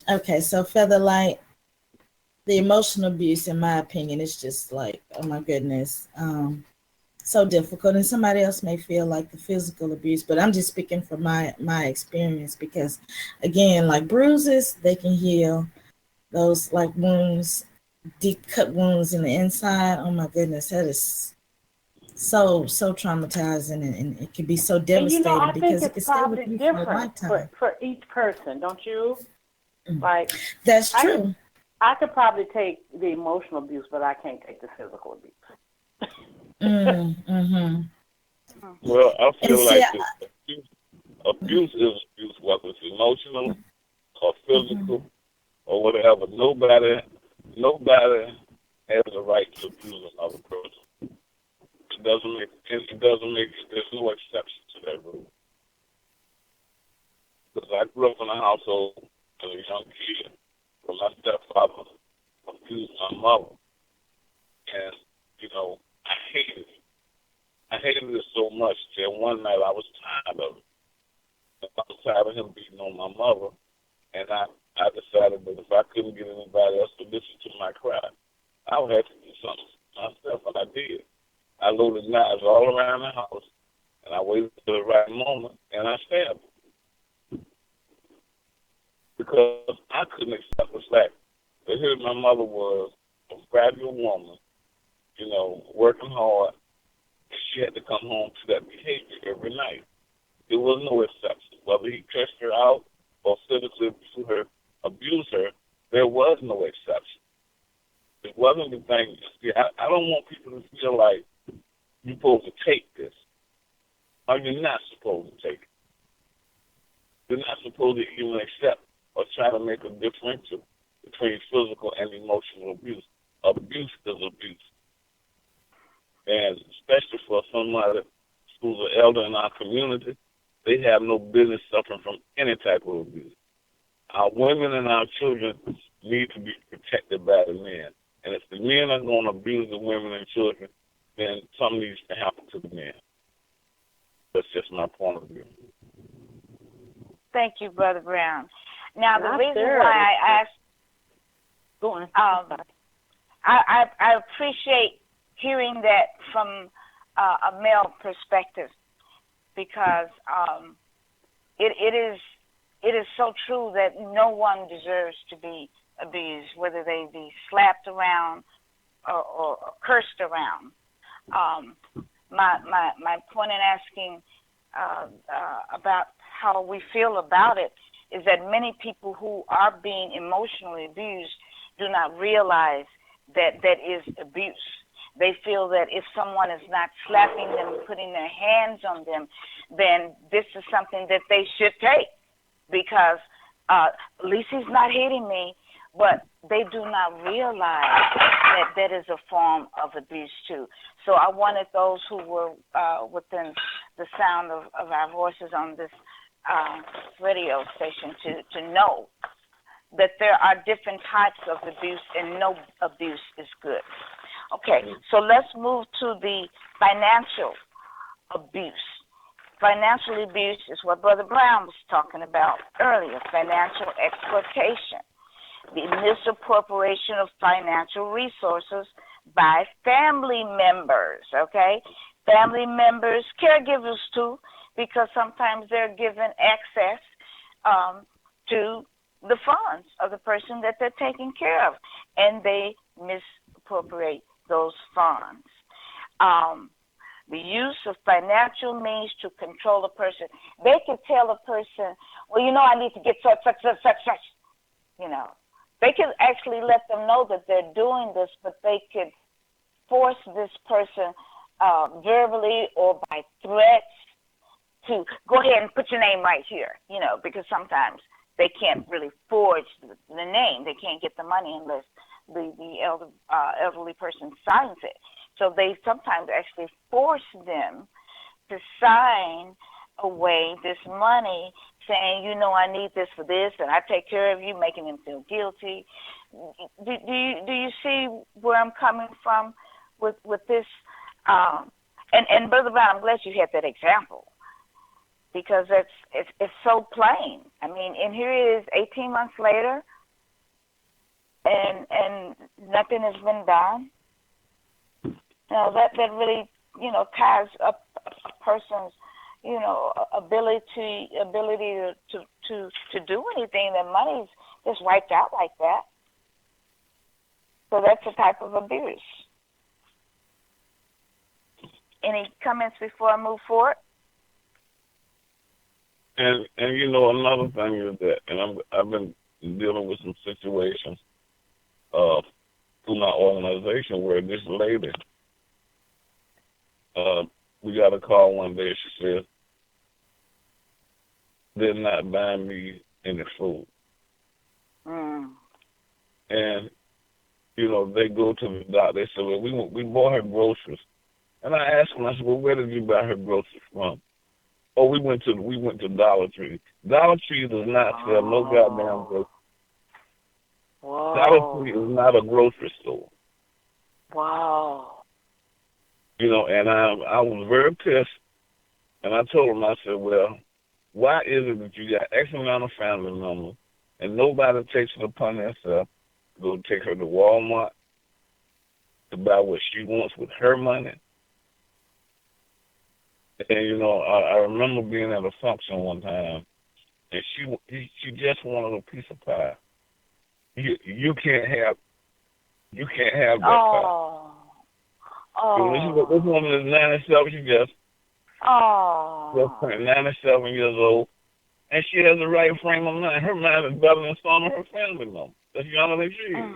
B: Okay, so Featherlight, the emotional abuse, in my opinion, is just like, oh my goodness, so difficult. And somebody else may feel like the physical abuse, but I'm just speaking from my experience, because again, like bruises, they can heal. Those wounds, deep cut wounds in the inside, oh my goodness, so traumatizing, and it can be so
H: And
B: devastating
H: I think
B: because it
H: it's
B: can stay with
H: probably
B: you for a
H: different
B: lifetime.
H: for each person, don't you?
B: Mm.
H: Like
B: That's true.
H: I could probably take the emotional abuse, but I can't take the physical abuse.
B: Mm-hmm.
I: Well, I
B: And
I: feel
B: see,
I: like abuse is abuse, whether it's emotional or physical or whatever. Nobody has the right to abuse another person. There's no exception to that rule. Because I grew up in a household as a young kid where my stepfather abused my mother. And, I hated it. I hated it so much that one night I was tired of it. I was tired of him beating on my mother. And I decided that if I couldn't get anybody else to listen to my cry, I would have to do something myself, and I did. I loaded knives all around the house, and I waited for the right moment, and I stabbed him. Because I couldn't accept the fact that here my mother was a fragile woman, working hard, and she had to come home to that behavior every night. There was no exception. Whether he cursed her out or physically abused her, there was no exception. It wasn't the thing. See, I don't want people to feel like you're supposed to take this, or you're not supposed to take it. You're not supposed to even accept or try to make a differential between physical and emotional abuse. Abuse is abuse. And especially for somebody who's an elder in our community, they have no business suffering from any type of abuse. Our women and our children need to be protected by the men. And if the men are going to abuse the women and children, then something needs to happen to the men. That's just my point of view.
C: Thank you, Brother Brown. Now, the
H: Not
C: reason
H: there.
C: why I asked,
H: Go on.
C: I appreciate hearing that from a male perspective, because it is so true that no one deserves to be abused, whether they be slapped around or cursed around. My point in asking about how we feel about it is that many people who are being emotionally abused do not realize that that is abuse. They feel that if someone is not slapping them, putting their hands on them, then this is something that they should take, because at least he's not hitting me. But they do not realize that that is a form of abuse too. So I wanted those who were within the sound of our voices on this radio station to know that there are different types of abuse, and no abuse is good. Okay, so let's move to the financial abuse. Financial abuse is what Brother Brown was talking about earlier, financial exploitation, the misappropriation of financial resources by family members, okay? Family members, caregivers too, because sometimes they're given access to the funds of the person that they're taking care of, and they misappropriate those funds. The use of financial means to control a person. They can tell a person, well, I need to get such. They can actually let them know that they're doing this, but they could force this person verbally or by threats to go ahead and put your name right here, because sometimes they can't really forge the name. They can't get the money unless the elderly person signs it. So they sometimes actually force them to sign away this money, saying, I need this for this, and I take care of you, making them feel guilty. Do you see where I'm coming from with this? And Brother Brown, I'm glad you had that example, because it's so plain. I mean, and here it is 18 months later, and nothing has been done. That really, ties up a person's, ability to do anything. Their money's just wiped out like that. So that's a type of abuse. Any comments before I move forward?
I: And another thing is that, and I've been dealing with some situations through my organization where this lady, we got a call one day. She said they're not buying me any food, and they go to the doctor. They said, well, we bought her groceries, and I asked them. I said, well, where did you buy her groceries from? Oh, we went to Dollar Tree. Dollar Tree does not sell no goddamn groceries.
H: Wow.
I: Dollar Tree is not a grocery store.
H: Wow.
I: And I was very pissed, and I told him, I said, well, why is it that you got X amount of family members and nobody takes it upon themselves to go take her to Walmart to buy what she wants with her money? And, I remember being at a function one time, and she just wanted a piece of pie. You can't have that pie. This woman is 97. She just turned 97 years old, and she has the right frame of mind. Her mind is better than some of her family members that's younger than she is.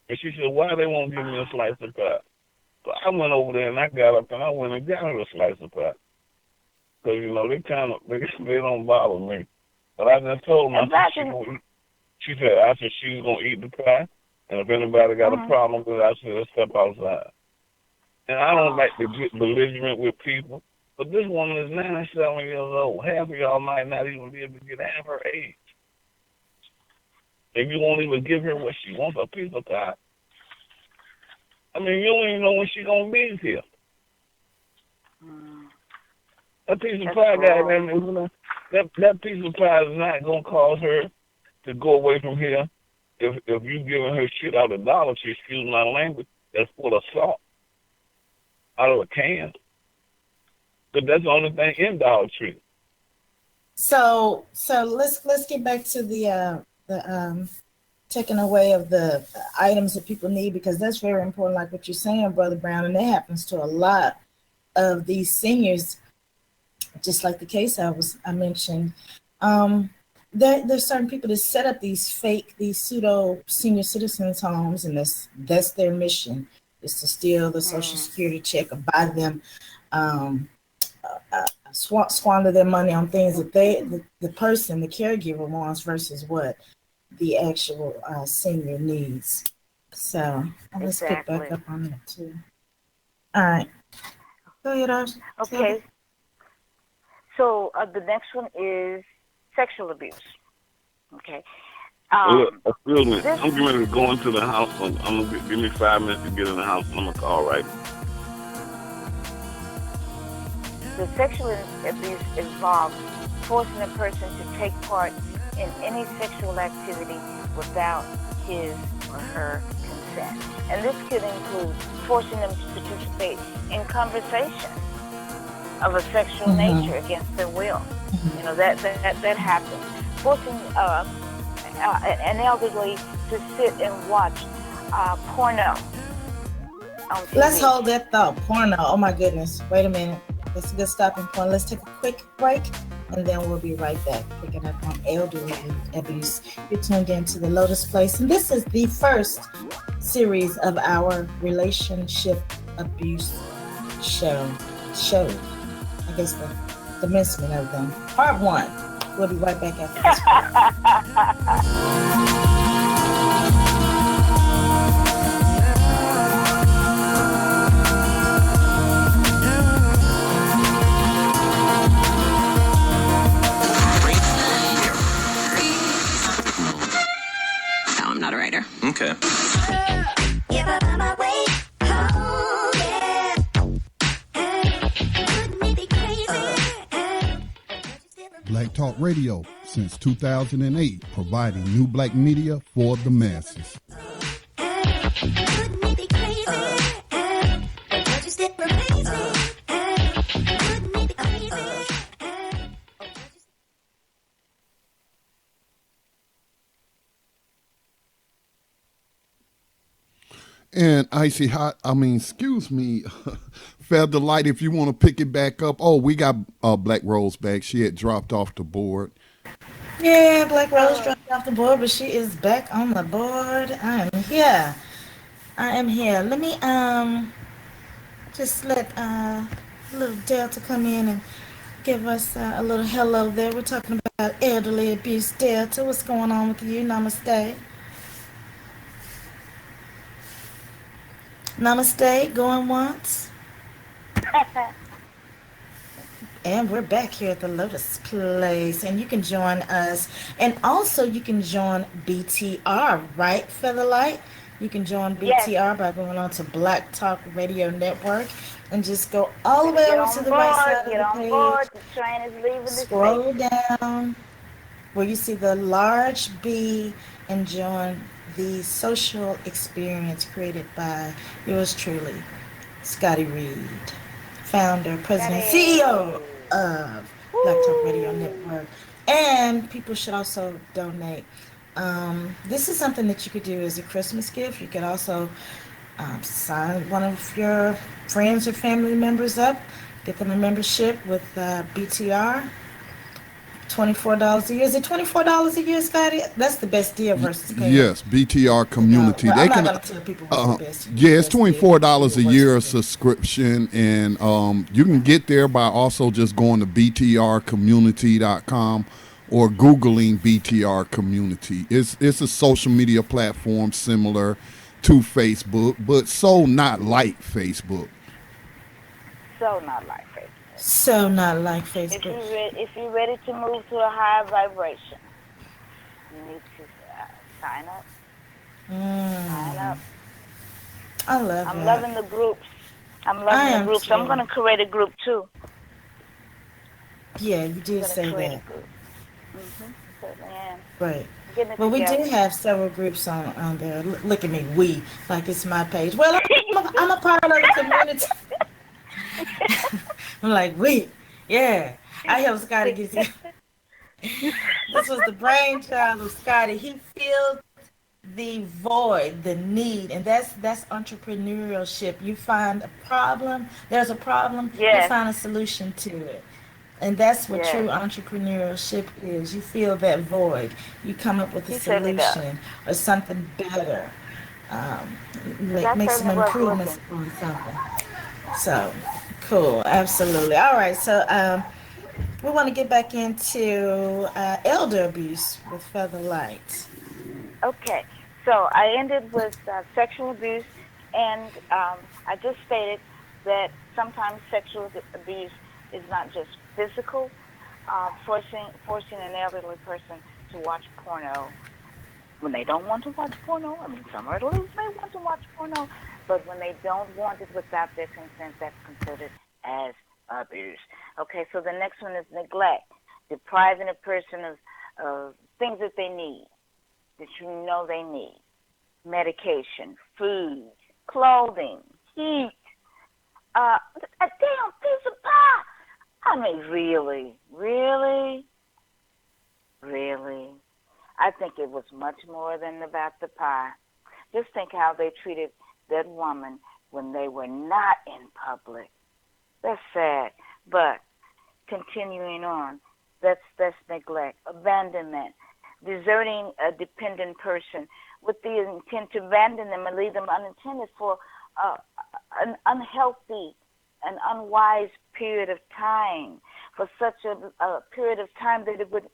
I: And she said, "Why they won't give me a slice of pie?" So I went over there and I got up and I went and got her a slice of pie. Because they don't bother me. But I just told her, I said she's gonna eat the pie, and if anybody got a problem with it, I said, let's step outside. And I don't like to get belligerent with people, but this woman is 97 years old. Half of y'all might not even be able to get half her age. And you won't even give her what she wants, a piece of pie. I mean, you don't even know when she's going to be here. That piece of pie, that piece of pie is not going to cause her to go away from here if you giving her shit out of Dollar Tree, excuse my language, that's full of salt out of a can. But that's the only thing in Dollar Tree.
B: So let's get back to the taking away of the items that people need, because that's very important, like what you're saying, Brother Brown, and that happens to a lot of these seniors, just like the case I mentioned. There's certain people that set up these pseudo senior citizens homes, and that's their mission, is to steal the Social Security check or buy them, squander their money on things that the person, the caregiver, wants versus what the actual senior needs. So let's pick back up on that too. All right. Go ahead, Arsha.
C: Okay. So the next one is sexual abuse. Okay.
I: Look, excuse me. I'm getting ready to go into the house. Give me 5 minutes to get in the house, and I'm going to call right.
C: The sexual abuse involves forcing a person to take part in any sexual activity without his or her consent. And this could include forcing them to participate in conversation of a sexual nature against their will. That happens. Forcing an elderly to sit and watch porno on TV.
B: Let's hold that thought. Porno. Oh my goodness. Wait a minute. That's a good stopping point. Let's take a quick break, and then we'll be right back. Picking up on elderly abuse. You're tuned into the Lotus Place, and this is the first series of our relationship abuse show. I guess the commencement of them. Part 1. We'll be right back after this.
J: Okay.
A: Black Talk Radio since 2008, providing new black media for the masses. And Icy Hot, excuse me, Feather Light, if you want to pick it back up. Oh, we got Black Rose back. She had dropped off the board.
B: Yeah, Black Rose dropped off the board, but she is back on the board. I am here. I am here. Let me just let little Delta come in and give us a little hello there. We're talking about elderly abuse. Delta, what's going on with you? Namaste. Namaste, going once. And we're back here at the Lotus Place, and you can join us. And also, you can join BTR, right, Featherlight? You can join
C: Yes.
B: BTR by going on to Black Talk Radio Network and just go all the way
C: Get
B: over
C: on
B: to the
C: board.
B: right side
C: Get
B: of
C: on
B: the
C: board.
B: page.
C: The train is leaving the
B: Scroll
C: station.
B: down where you see the large B and join the social experience created by yours truly, Scotty Reed, founder, president, CEO of Black Talk Radio Network. And people should also donate. This is something that you could do as a Christmas gift. You could also sign one of your friends or family members up, get them a membership with BTR. $24 a year. Is it $24 a year, Scotty? That's the best deal versus paying.
A: Yes, BTR community.
B: Well,
A: they
B: I'm
A: can.
B: not going to tell people what's the best.
A: Yeah, it's $24 a year
B: versus
A: subscription, and you can get there by also just going to btrcommunity.com or googling BTR community. It's a social media platform similar to Facebook, but so not like Facebook.
C: So not like Facebook.
B: So not like Facebook.
C: If you're ready to move to a higher vibration, you need to sign up. Sign up.
B: I love it.
C: I'm loving the groups. I'm loving the groups.
B: Too.
C: I'm going to create a group too.
B: Yeah, you did say that.
C: Certainly am.
B: Right. Well, we do have several groups on there. Look at me, we, like it's my page. Well, I'm a part of the community. I'm like, we, yeah. I helped Scotty get this. This was the brainchild of Scotty. He filled the void, the need, and that's entrepreneurship. You find a problem, there's a problem, you find a solution to it. And that's what true entrepreneurship is. You fill that void. You come up with a solution or something better. Make some improvements on something. So, cool. Absolutely. All right. So, we want to get back into elder abuse with Feather Light.
C: Okay. So, I ended with sexual abuse, and I just stated that sometimes sexual abuse is not just physical, forcing an elderly person to watch porno when they don't want to watch porno. I mean, some elderly may want to watch porno, but when they don't want it without their consent, that's considered as abuse. Okay, so the next one is neglect, depriving a person of things that they need, that you know they need, medication, food, clothing, heat, a damn piece of pie. I mean, really? I think it was much more than about the pie. Just think how they treated that woman when they were not in public. That's sad. But continuing on, that's neglect, abandonment, deserting a dependent person with the intent to abandon them and leave them unattended for an unhealthy, an unwise period of time, for such a period of time that it would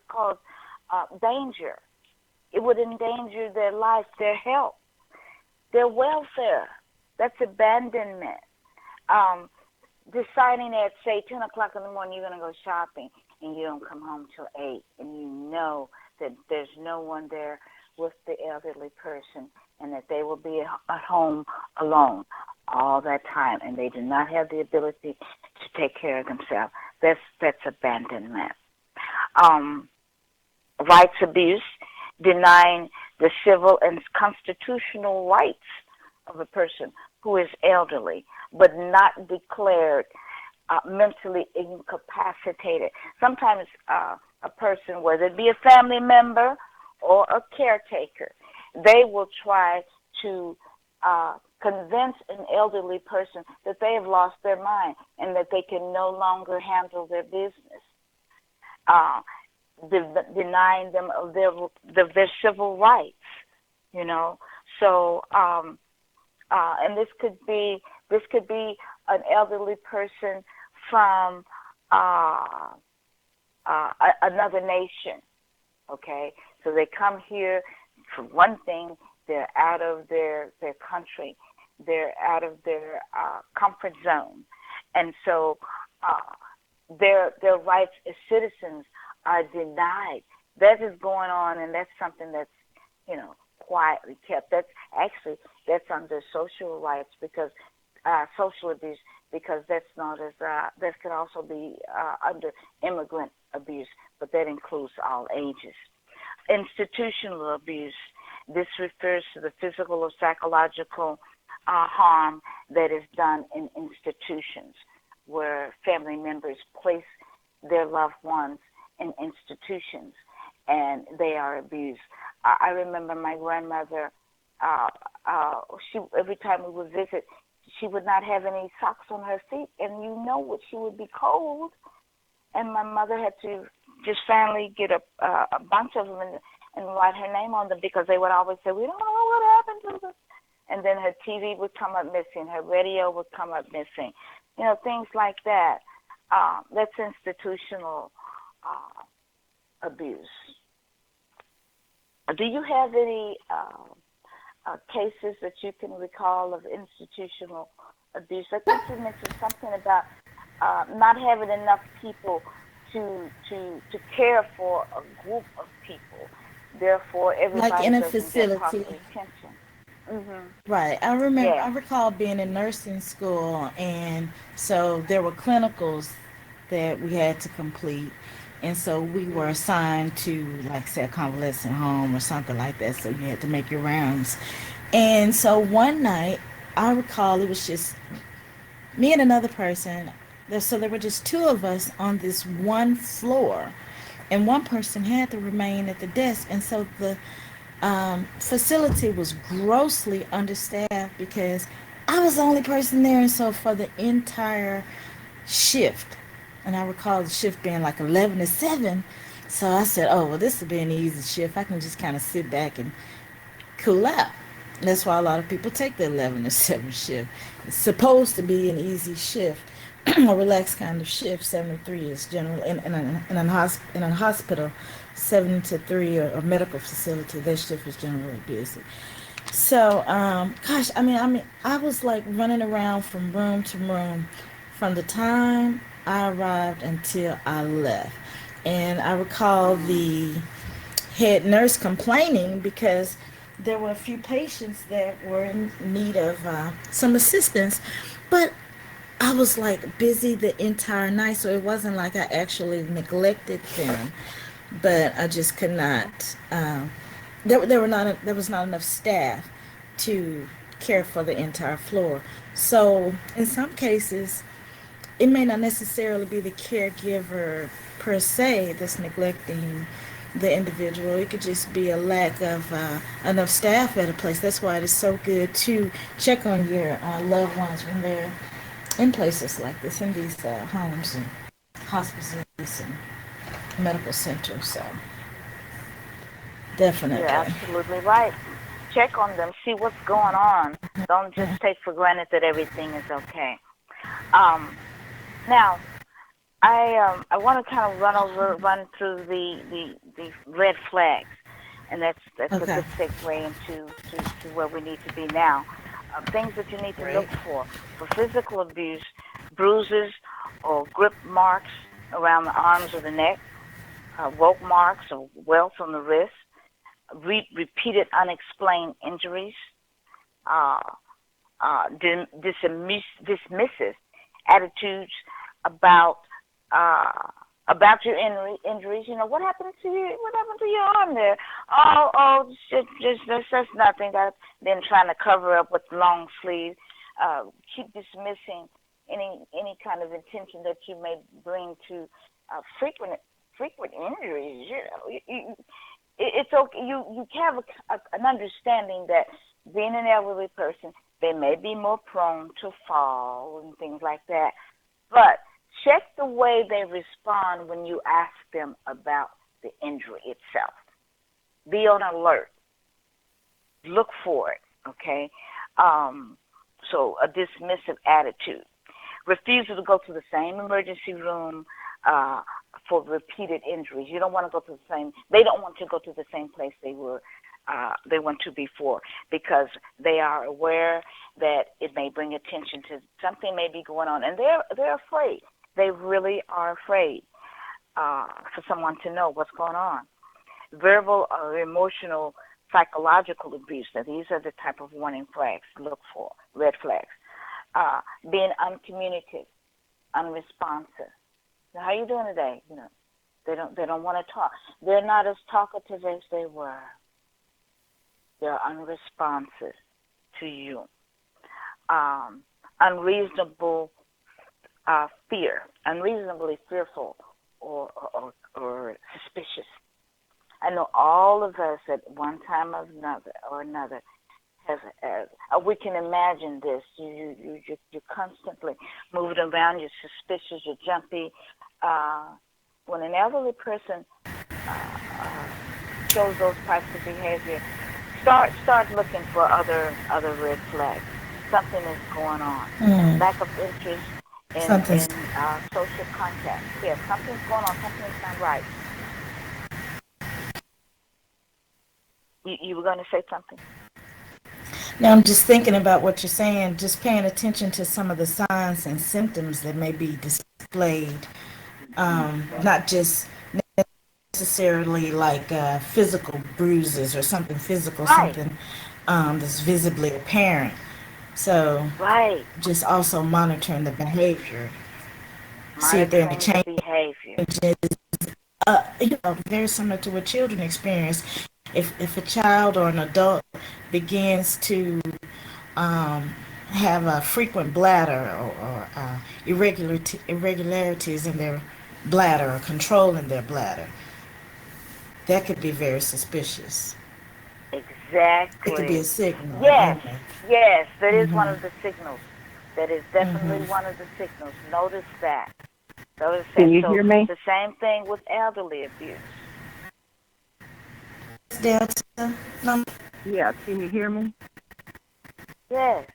C: cause danger. It would endanger their life, their health, their welfare. That's abandonment. Deciding at, say, 10 o'clock in the morning you're going to go shopping and you don't come home till 8, and you know that there's no one there with the elderly person and that they will be at home alone all that time, and they do not have the ability to take care of themselves. That's abandonment. Rights abuse, denying the civil and constitutional rights of a person who is elderly, but not declared mentally incapacitated. Sometimes a person, whether it be a family member or a caretaker, they will try to convince an elderly person that they have lost their mind and that they can no longer handle their business, denying them of their civil rights, you know. So, and this could be an elderly person from another nation. Okay, so they come here for one thing. They're out of their country. They're out of their comfort zone, and so their rights as citizens are denied. That is going on, and that's something that's, you know, quietly kept. That's under social rights, because social abuse, because that's not as that could also be under immigrant abuse, but that includes all ages. Institutional abuse. This refers to the physical or psychological harm that is done in institutions, where family members place their loved ones in institutions and they are abused. I remember my grandmother, she, every time we would visit, she would not have any socks on her feet, and you know what, she would be cold. And my mother had to just finally get a bunch of them and write her name on them, because they would always say, we don't know what happened to them. And then her TV would come up missing, her radio would come up missing, you know, things like that. That's institutional abuse. Do you have any cases that you can recall of institutional abuse? I think you mentioned something about not having enough people to care for a group of people. Therefore, everybody
B: Like in a
C: doesn't get proper
B: facility.
C: attention. Mm-hmm.
B: Right.
C: Yeah.
B: I recall being in nursing school, and so there were clinicals that we had to complete. And so we were assigned to, like, say, a convalescent home or something like that. So you had to make your rounds. And so one night, I recall it was just me and another person. So there were just two of us on this one floor, and one person had to remain at the desk. And so the facility was grossly understaffed because I was the only person there. And so for the entire shift, and I recall the shift being like 11 to 7, so I said, oh, well, this will be an easy shift. I can just kind of sit back and cool out. And that's why a lot of people take the 11 to 7 shift. It's supposed to be an easy shift, a relaxed kind of shift. 7 to 3 is generally in a hospital. 7 to 3 or medical facility, their shift is generally busy. So, gosh, I mean, I was like running around from room to room from the time I arrived until I left. And I recall the head nurse complaining because there were a few patients that were in need of some assistance, but I was like busy the entire night, so it wasn't like I actually neglected them, but I just could not. There was not enough staff to care for the entire floor. So in some cases, it may not necessarily be the caregiver per se that's neglecting the individual. It could just be a lack of enough staff at a place. That's why it is so good to check on your loved ones when they're in places like this, in these homes and hospices and medical centers. So definitely.
C: You're absolutely right. Check on them, see what's going on. Don't just take for granted that everything is okay. Now, I want to kind of run through the red flags, and that's okay. A good segue into to where we need to be now. Things that you need to look for physical abuse: bruises or grip marks around the arms or the neck, rope marks or welts on the wrist, repeated unexplained injuries, dismissive attitudes about your injuries. You know, what happened to you? What happened to your arm there? Just that's nothing. Then trying to cover up with long sleeves. Keep dismissing any kind of intention that you may bring to frequent injuries. You know, it's okay. You have an understanding that being an elderly person, they may be more prone to fall and things like that. But check the way they respond when you ask them about the injury itself. Be on alert. Look for it, okay? So a dismissive attitude. Refusal to go to the same emergency room for repeated injuries. You don't want to go to the same. They don't want to go to the same place they went to before, because they are aware that it may bring attention to something may be going on, and they're afraid. They really are afraid for someone to know what's going on. Verbal or emotional, psychological abuse. Now, these are the type of warning flags to look for, red flags. Being uncommunicative, unresponsive. Now, how you doing today? You know, they don't want to talk. They're not as talkative as they were. They're unresponsive to you. Unreasonable fear, unreasonably fearful or suspicious. I know all of us at one time or another have we can imagine this. You're constantly moving around. You're suspicious. You're jumpy. When an elderly person shows those types of behavior, start looking for other red flags. Something is going on. Lack of interest in social contact. Yeah, something's going on. Something's not right. You were going to say something?
B: Now, I'm just thinking about what you're saying, just paying attention to some of the signs and symptoms that may be displayed, not just necessarily like physical bruises or something physical,
C: right.
B: something that's visibly apparent. So
C: right.
B: just also monitoring the behavior. See if there are any changes. Very similar to what children experience. If a child or an adult begins to have a frequent bladder or irregularities in their bladder or control in their bladder, that could be very suspicious.
C: Exactly.
B: It could be a signal.
C: Yes, that is one of the signals. That is definitely one of the signals. Notice that.
D: Can you hear me?
C: The same thing with elderly abuse.
B: Delta? No.
D: Yeah, can you hear me?
C: Yes.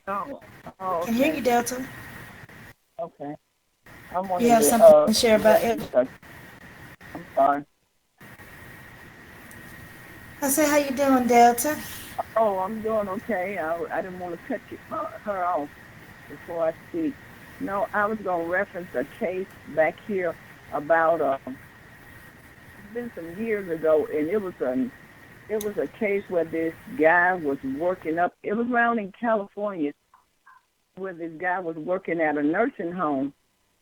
D: Oh,
B: I can hear you, Delta.
D: Okay.
B: You have something to share about it?
D: I'm sorry.
B: I said, how you doing, Delta?
D: Oh, I'm doing okay. I didn't want to cut her off before I speak. No, I was going to reference a case back here about it's been some years ago, and it was a case where this guy was working up. It was around in California where this guy was working at a nursing home,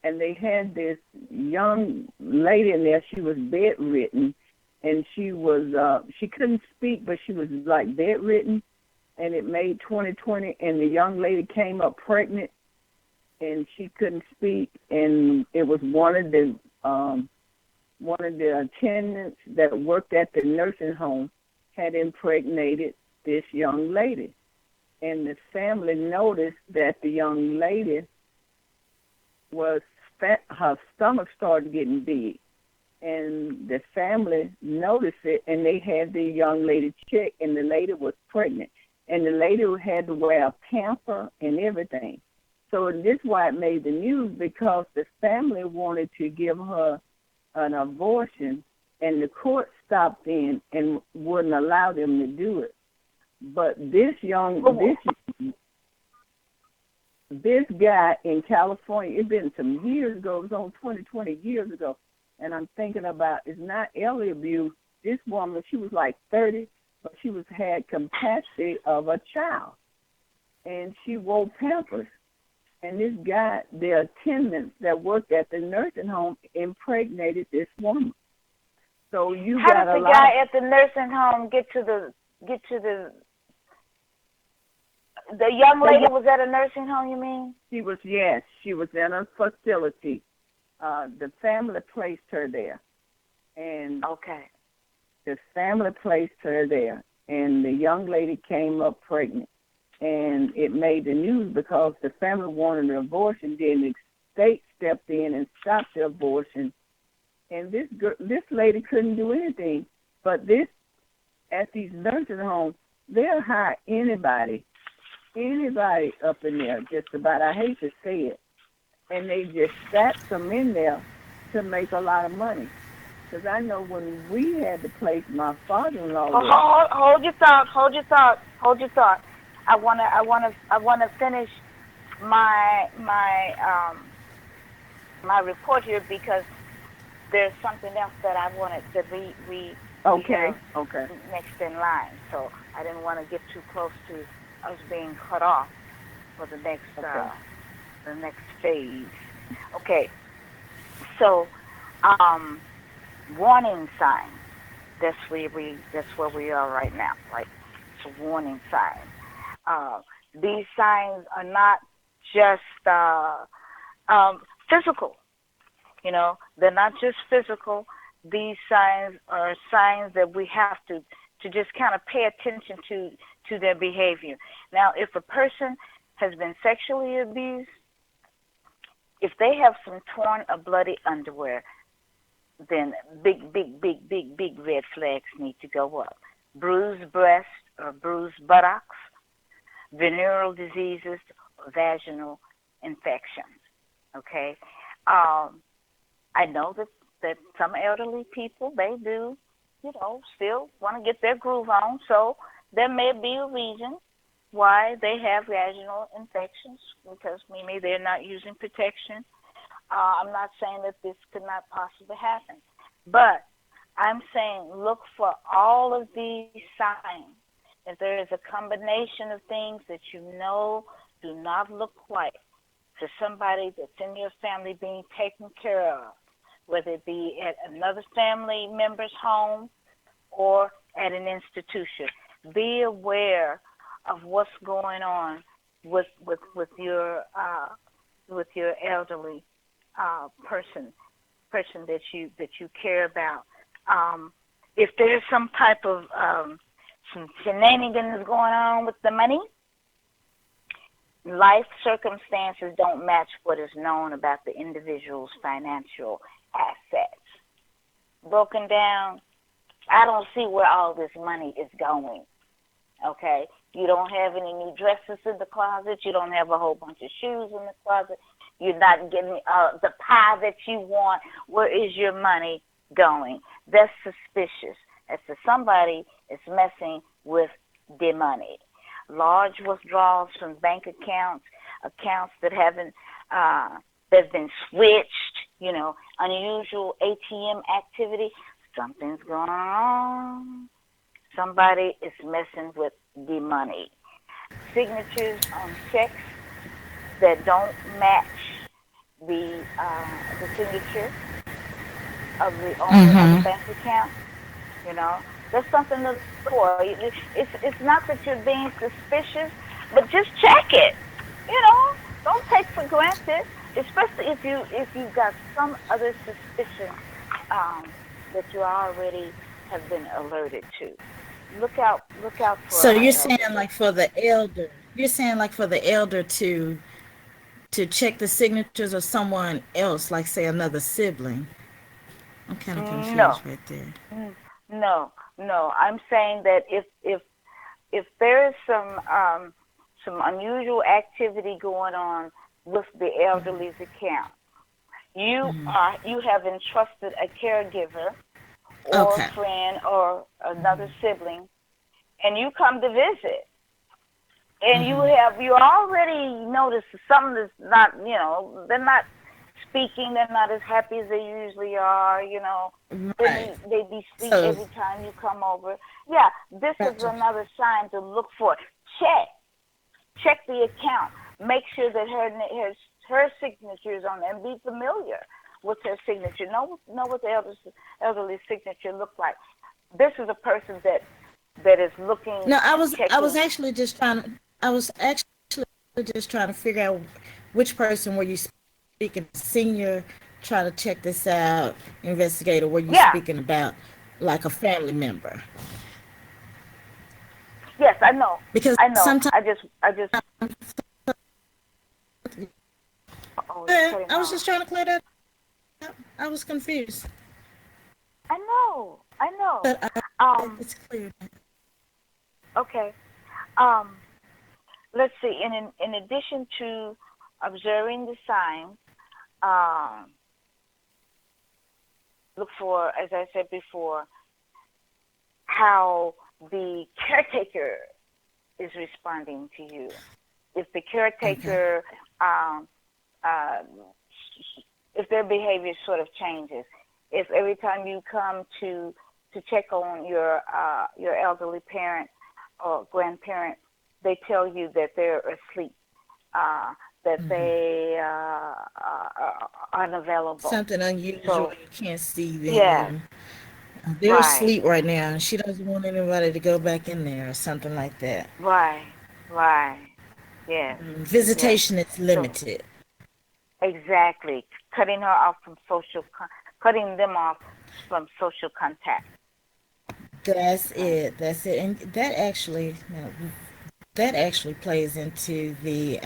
D: and they had this young lady in there. She was bedridden, and she couldn't speak, but she was like bedridden, and it made 2020, and the young lady came up pregnant, and she couldn't speak, and it was one of the attendants that worked at the nursing home had impregnated this young lady. And the family noticed that the young lady her stomach started getting big. And the family noticed it, and they had the young lady checked, and the lady was pregnant. And the lady had to wear a pamper and everything. So this is why it made the news, because the family wanted to give her an abortion, and the court stopped in and wouldn't allow them to do it. But this guy in California, it's been some years ago, it was on 20 years ago, and I'm thinking about, it's not elderly abuse. This woman, she was like 30, but she had capacity of a child, and she wore Pampers. And this guy, the attendants that worked at the nursing home, impregnated this woman. So you got
C: How did the guy at the nursing home get to the young lady was at a nursing home, you mean?
D: She was in a facility. The family placed her there. And
C: okay.
D: The family placed her there.
J: and the young lady came up pregnant. And it made the news because the family wanted an abortion. Then the state stepped in and stopped the abortion. And this lady couldn't do anything. But at these nursing homes, they'll hire anybody up in there, just about. I hate to say it. And they just stack them in there to make a lot of money. Because I know when we had the place, my father-in-law was...
C: Hold your thought. I wanna finish my report here, because there's something else that I wanted that we
J: Okay.
C: next in line. So I didn't want to get too close to us being cut off for the next phase. Okay. So warning signs. That's where we are right now. Right. It's a warning sign. These signs are not just physical. You know, they're not just physical. These signs are signs that we have to just kind of pay attention to their behavior. Now, if a person has been sexually abused, if they have some torn or bloody underwear, then big red flags need to go up. Bruised breast or bruised buttocks, venereal diseases, or vaginal infections. Okay? I know that some elderly people, they do, still want to get their groove on. So there may be a reason why they have vaginal infections, because maybe they're not using protection. I'm not saying that this could not possibly happen, but I'm saying look for all of these signs. If there is a combination of things that do not look like to somebody that's in your family being taken care of, whether it be at another family member's home or at an institution, be aware of what's going on with your elderly person that you care about. If there's some type of some shenanigans going on with the money, life circumstances don't match what is known about the individual's financial assets. Broken down, I don't see where all this money is going. Okay? You don't have any new dresses in the closet. You don't have a whole bunch of shoes in the closet. You're not getting the pie that you want. Where is your money going? That's suspicious. As to somebody is messing with the money. Large withdrawals from bank accounts that haven't that's been switched, unusual ATM activity. Something's going on. Somebody is messing with the money. Signatures on checks that don't match the signature of the owner of the bank account, that's something to look for. It's not that you're being suspicious, but just check it. Don't take for granted, especially if you've got some other suspicion that you already have been alerted to. Look out for.
B: So you're saying like for the elder to check the signatures of someone else, like say another sibling. I'm kind of confused right there.
C: No. I'm saying that if there is some unusual activity going on with the elderly's account, you have entrusted a caregiver or a friend or another sibling, and you come to visit, and you already noticed something that's not, they're not speaking, they're not as happy as they usually are,
B: Right.
C: They be sweet every time you come over. Yeah, this is another sign to look for. Check the account. Make sure that her signature is on there, and be familiar with her signature. Know what the elderly signature looks like. This is a person that is looking.
B: No, I was actually just trying to figure out which person were you speaking, senior, try to check this out, investigator, were you speaking about like a family member?
C: Yes, I know.
B: Because
C: I know.
B: sometimes
C: I just. Oh, it's cutting
B: I was
C: off.
B: just trying to clear that up. I was confused,
C: I know. I know.
B: but it's clear.
C: Okay. Um. Let's see. In addition to observing the signs, um, look for, as I said before, how the caretaker is responding to you. If the caretaker, uh, if their behavior sort of changes, if every time you come to check on your elderly parent or grandparent, they tell you that they're asleep, that they are unavailable.
B: Something unusual.
C: So,
B: You can't see
C: yes,
B: them. They're
C: right,
B: asleep right now, and she doesn't want anybody to go back in there or something like that.
C: right, right, yes, yes.
B: Visitation is
C: So,
B: limited.
C: exactly, cutting them off from social contact.
B: That's
C: Right.
B: it. That's it. And that actually plays into the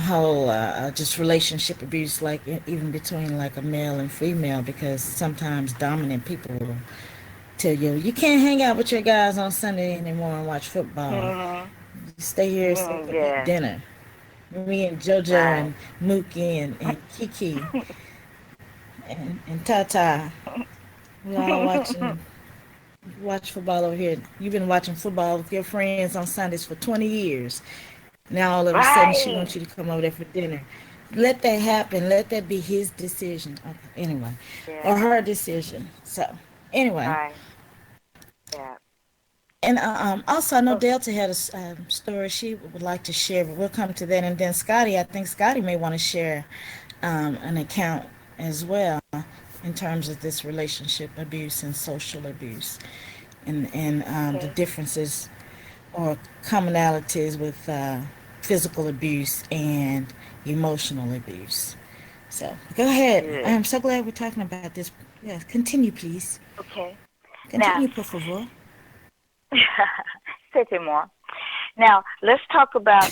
B: whole just relationship abuse, like even between like a male and female, because sometimes dominant people will tell you you can't hang out with your guys on Sunday anymore and watch football.
C: Mhm.
B: You stay here and sleep and eat
C: Yes.
B: dinner. Me and JoJo
C: Right.
B: and Mookie and Kiki and Tata, we all watch football over here. You've been watching football with your friends on Sundays for 20 years. Now all of a sudden she
C: Right.
B: wants you to come over there for dinner. Let that happen. Let that be his decision. Okay, anyway, or
C: Yeah.
B: her decision. So anyway,
C: Right. Yeah.
B: and also I know
C: Oh,
B: Delta had a story she would like to share, but we'll come to that. And then Scotty, I think Scotty may want to share an account as well in terms of this relationship abuse and social abuse, and the
C: okay.
B: differences or commonalities with physical abuse and emotional abuse. So go ahead. I
C: Good.
B: am so glad we're talking about this. Yes, continue, please.
C: Okay. Now,
B: Continue, por favor.
C: say more. Now, let's talk about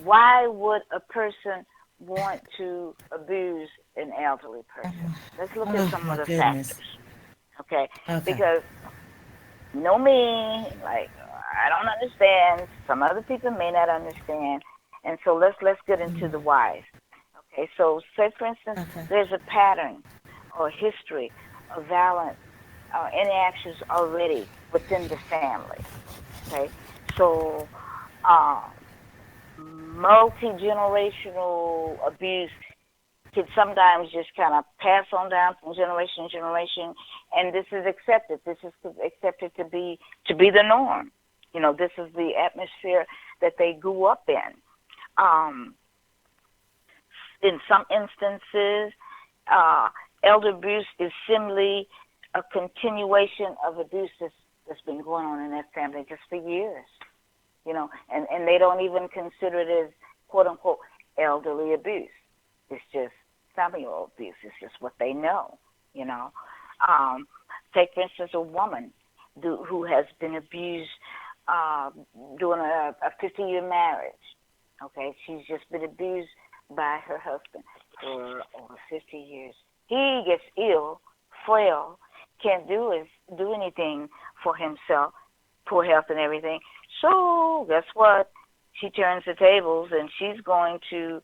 C: why would a person want to abuse an elderly person? Let's look at
B: Oh
C: some of
B: my
C: the
B: goodness.
C: factors, okay?
B: Okay.
C: Because know me, like I don't understand. Some other people may not understand, and so let's get into the whys. Okay, so say for instance,
B: Okay.
C: there's a pattern or history of violent interactions already within the family. Okay, so uh, multi-generational abuse can sometimes just kind of pass on down from generation to generation, and this is accepted. This is accepted to be the norm. You know, this is the atmosphere that they grew up in. Um, in some instances, elder abuse is simply a continuation of abuse that's been going on in that family just for years. You know, and they don't even consider it as quote unquote elderly abuse. It's just family abuse. It's just what they know. You know, take for instance a woman who has been abused uh, during a 50-year marriage. Okay, she's just been abused by her husband for over 50 years. He gets ill, frail, can't do anything for himself, poor health and everything. So guess what? She turns the tables and she's going to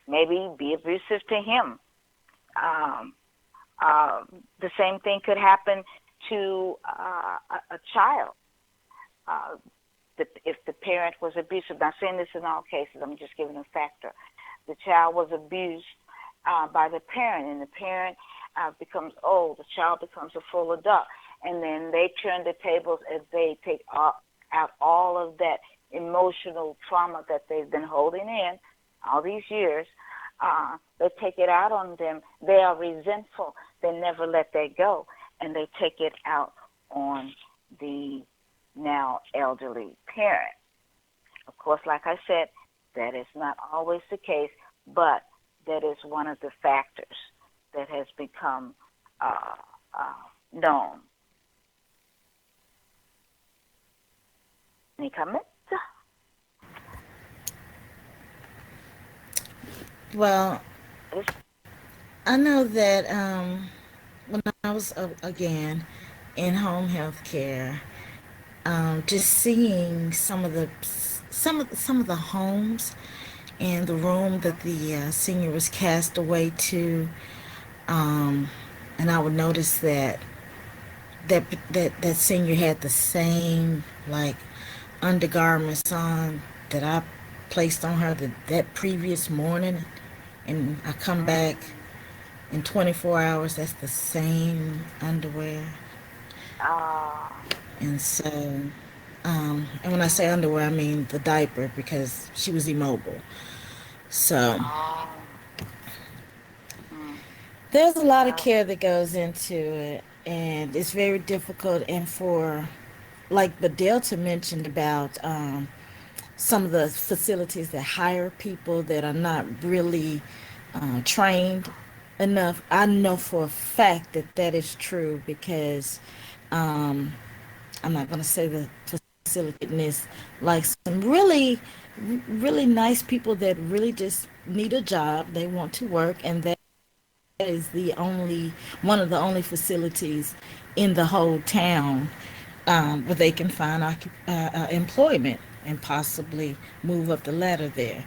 C: maybe be abusive to him. Um, the same thing could happen to a child. Uh, if the parent was abusive, I'm not saying this in all cases, I'm just giving a factor. The child was abused by the parent, and the parent becomes old, the child becomes a full adult, and then they turn the tables as they take out all of that emotional trauma that they've been holding in all these years. They take it out on them. They are resentful. They never let that go, and they take it out on the now elderly parent. Of course, like I said, that is not always the case, but that is one of the factors that has become known. Any comments?
B: Well, I know that when I was again in home health care, just seeing some of the homes and the room that the senior was cast away to, and I would notice that senior had the same like undergarments on that I placed on her that previous morning, and I come back in 24 hours, that's the same underwear.
C: Oh.
B: And so, and when I say underwear, I mean the diaper because she was immobile. So
C: Oh. Mm.
B: there's a lot of care that goes into it, and it's very difficult. And for, like, but Delta mentioned about some of the facilities that hire people that are not really trained enough. I know for a fact that that is true because um, I'm not going to say the facility is like some really nice people that really just need a job. They want to work, and that is the only one of the only facilities in the whole town where they can find employment and possibly move up the ladder there.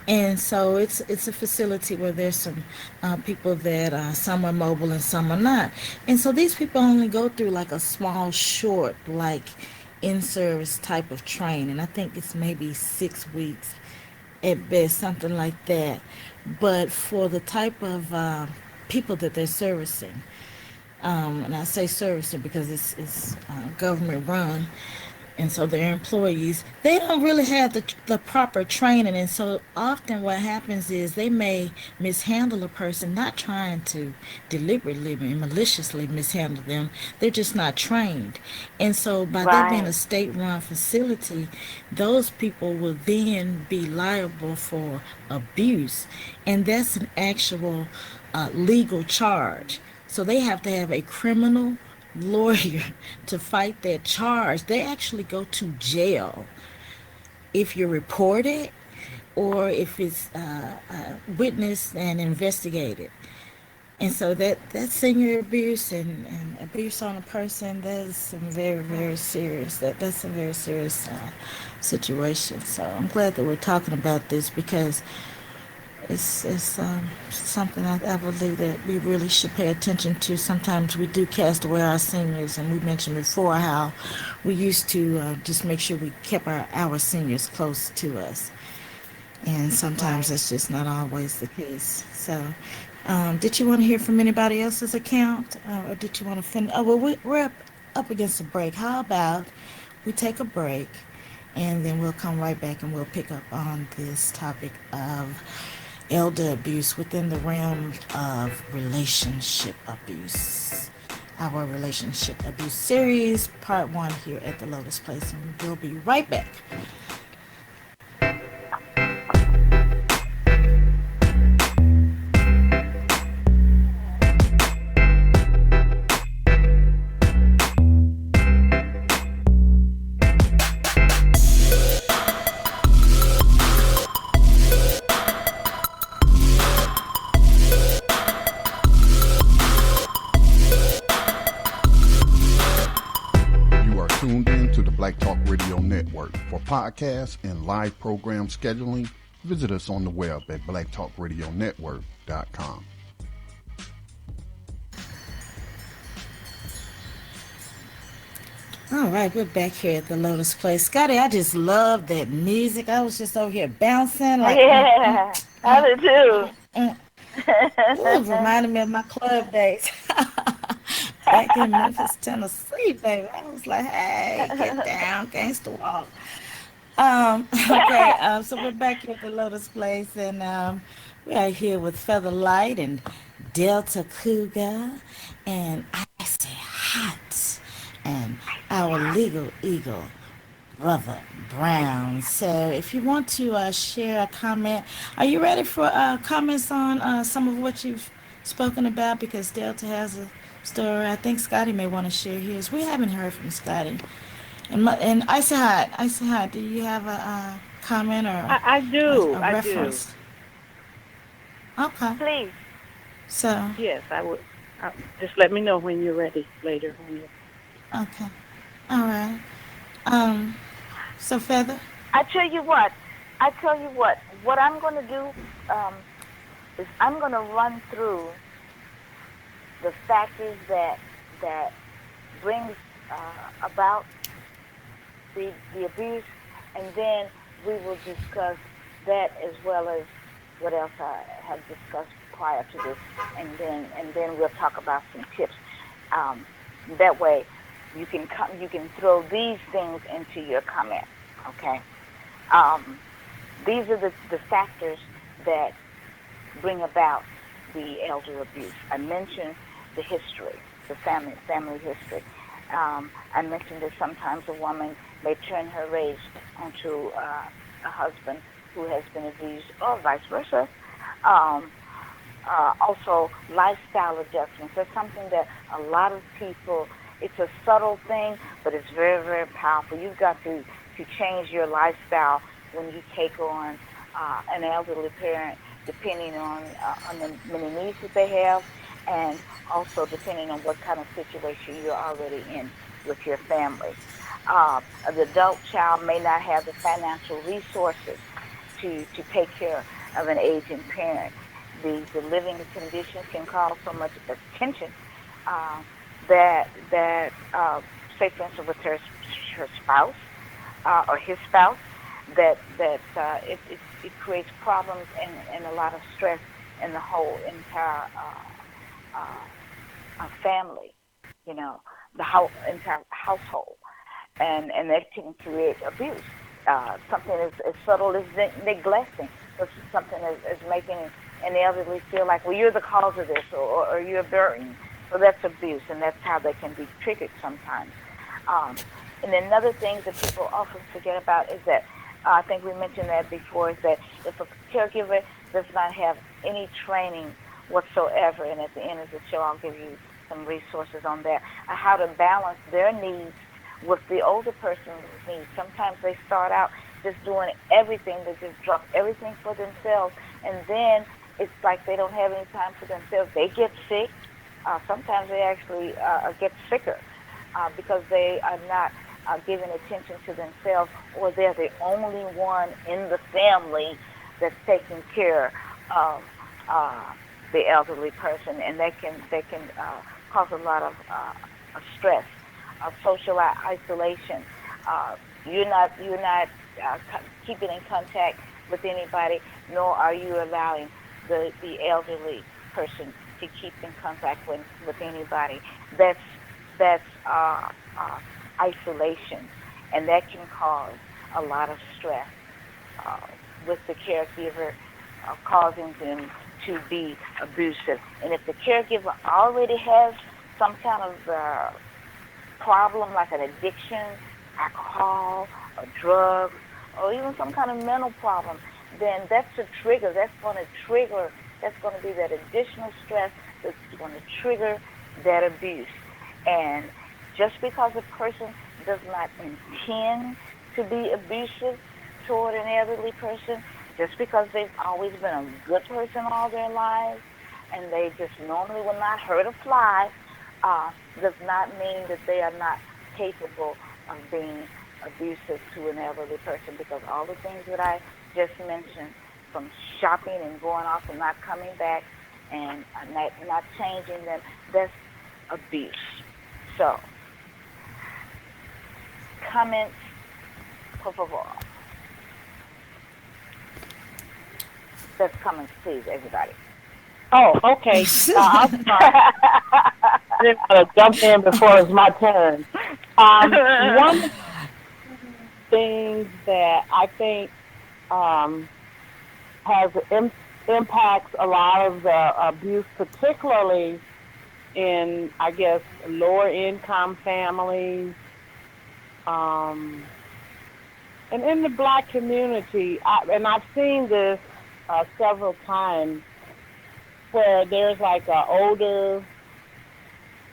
B: And so it's a facility where there's some people that some are mobile and some are not. And so these people only go through like a small, short, like in-service type of training. I think it's maybe 6 weeks at best, something like that. But for the type of people that they're servicing, and I say servicing because it's government run, and so their employees, they don't really have the proper training. And so often what happens is they may mishandle a person, not trying to deliberately and maliciously mishandle them. They're just not trained. And so by that being a state-run facility, those people will then be liable for abuse, and that's an actual legal charge. So they have to have a criminal lawyer to fight that charge. They actually go to jail if you report it or if it's witnessed and investigated. And so that's senior abuse and abuse on a person, that's some very, very serious, that's some very serious situation. So I'm glad that we're talking about this because it's something I believe that we really should pay attention to. Sometimes we do cast away our seniors, and we mentioned before how we used to just make sure we kept our seniors close to us. And sometimes that's just not always the case. So, did you want to hear from anybody else's account, or did you want to finish? Oh, well, we're up against a break. How about we take a break, and then we'll come right back and we'll pick up on this topic of elder abuse within the realm of relationship abuse. Our relationship abuse series, part 1 here at the Lotus Place, and we'll be right back.
A: Tuned in to the Black Talk Radio Network. For podcasts and live program scheduling, visit us on the web at blacktalkradionetwork.com.
B: All right, we're back here at the Lotus Place. Scotty, I just love that music. I was just over here bouncing. Like,
C: yeah, I do too.
B: It reminded me of my club days. Back in Memphis, Tennessee, baby. I was like, hey, get down, gangsta walk. Okay, so we're back here at the Lotus Place, and we are here with Feather Light and Delta Cougar, and I say hot, and our legal eagle, Brother Brown. So if you want to share a comment, are you ready for comments on some of what you've spoken about? Because Delta has a story. I think Scotty may want to share his. We haven't heard from Scotty And Icy Hot, do you have a comment or
H: I do.
B: a
H: I do.
B: reference? Okay.
C: Please.
B: So,
H: Yes, I would. Just let me know when you're ready later.
B: okay. All right. Um, so Feather.
C: I tell you what. I tell you what. What I'm going to do is I'm going to run through the factors that brings about the abuse, and then we will discuss that as well as what else I have discussed prior to this, and then we'll talk about some tips. Um, that way, you can throw these things into your comment. Okay. Um, these are the factors that bring about the elder abuse. I mentioned the history, the family history. I mentioned that sometimes a woman may turn her rage onto a husband who has been abused, or vice versa. Um, Also, lifestyle adjustments. That's something that a lot of people, it's a subtle thing, but it's very, very powerful. You've got to change your lifestyle when you take on an elderly parent, depending on the many needs that they have, and also depending on what kind of situation you're already in with your family. The adult child may not have the financial resources to take care of an aging parent. The living conditions can cause so much attention that say for instance with her spouse or his spouse it creates problems and a lot of stress in the whole entire family, you know, the entire household, and that can create abuse. Something as subtle as neglecting, or something as making an elderly feel like, well, you're the cause of this, or you're burdened. So that's abuse, and that's how they can be triggered sometimes. And another thing that people often forget about is that, I think we mentioned that before, is that if a caregiver does not have any training whatsoever, and at the end of the show I'll give you some resources on that, how to balance their needs with the older person's needs. Sometimes they start out just doing everything, they just drop everything for themselves, and then it's like they don't have any time for themselves. They get sick. Sometimes they actually get sicker because they are not giving attention to themselves, or they're the only one in the family that's taking care of the elderly person, and they can cause a lot of stress, social isolation. You're not keeping in contact with anybody, nor are you allowing the elderly person to keep in contact with anybody. That's isolation, and that can cause a lot of stress with the caregiver, causing them to be abusive. And if the caregiver already has some kind of problem like an addiction, alcohol, or drugs, or even some kind of mental problem, then that's a trigger. That's going to be that additional stress that's going to trigger that abuse. And just because a person does not intend to be abusive toward an elderly person, just because they've always been a good person all their lives, and they just normally will not hurt a fly, does not mean that they are not capable of being abusive to an elderly person, because all the things that I just mentioned, from shopping and going off and not coming back and not changing them, that's abuse. So, comments, por favor. That's comments, please, everybody.
H: Oh, okay. I'm sorry. I didn't want to jump in before it's my turn. One thing that I think impacts a lot of the abuse, particularly in, I guess, lower income families, and in the Black community, and I've seen this several times, where there's like an older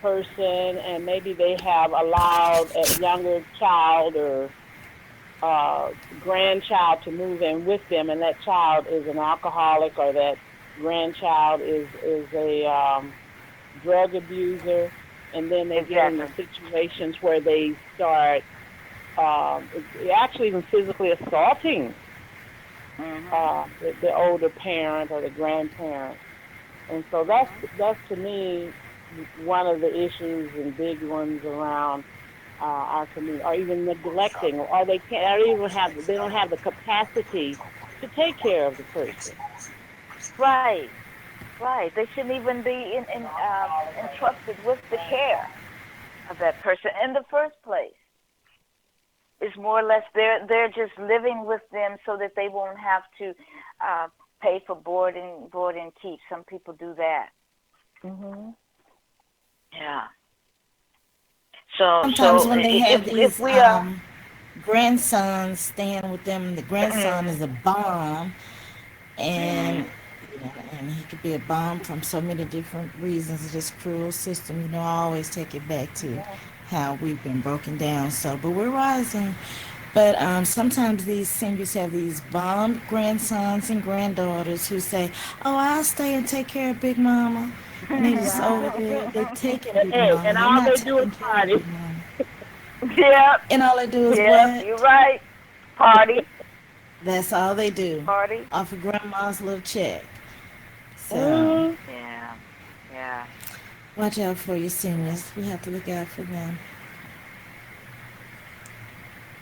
H: person, and maybe they have allowed a younger child or grandchild to move in with them, and that child is an alcoholic, or that grandchild is a drug abuser, and then they get into situations where they start actually even physically assaulting the older parent or the grandparent. And so that's to me one of the issues and big ones around our community, or even neglecting, or they don't have the capacity to take care of the person.
C: Right. Right. They shouldn't even be entrusted with the care of that person in the first place. It's more or less they're just living with them so that they won't have to pay for board and keep. Some people do that.
H: Mhm.
C: Yeah. So
B: sometimes when they have
C: if
B: these
C: we are
B: grandsons staying with them, the grandson is a bomb, and and he could be a bomb from so many different reasons of this cruel system. I always take it back to how we've been broken down. So, but we're rising. But sometimes these seniors have these bomb grandsons and granddaughters who say, "Oh, I'll stay and take care of Big Mama." And they just over there, they taking Big Mama.
H: And
B: They're
H: all
B: not
H: they do is
B: taking care of
H: party.
B: Big Mama.
C: Yep.
B: And all they do is
C: Yep,
B: what?
C: you're right. Party.
B: That's all they do.
C: Party.
B: Off of grandma's little check. So
C: Yeah. Yeah.
B: watch out for your seniors. We have to look out for them.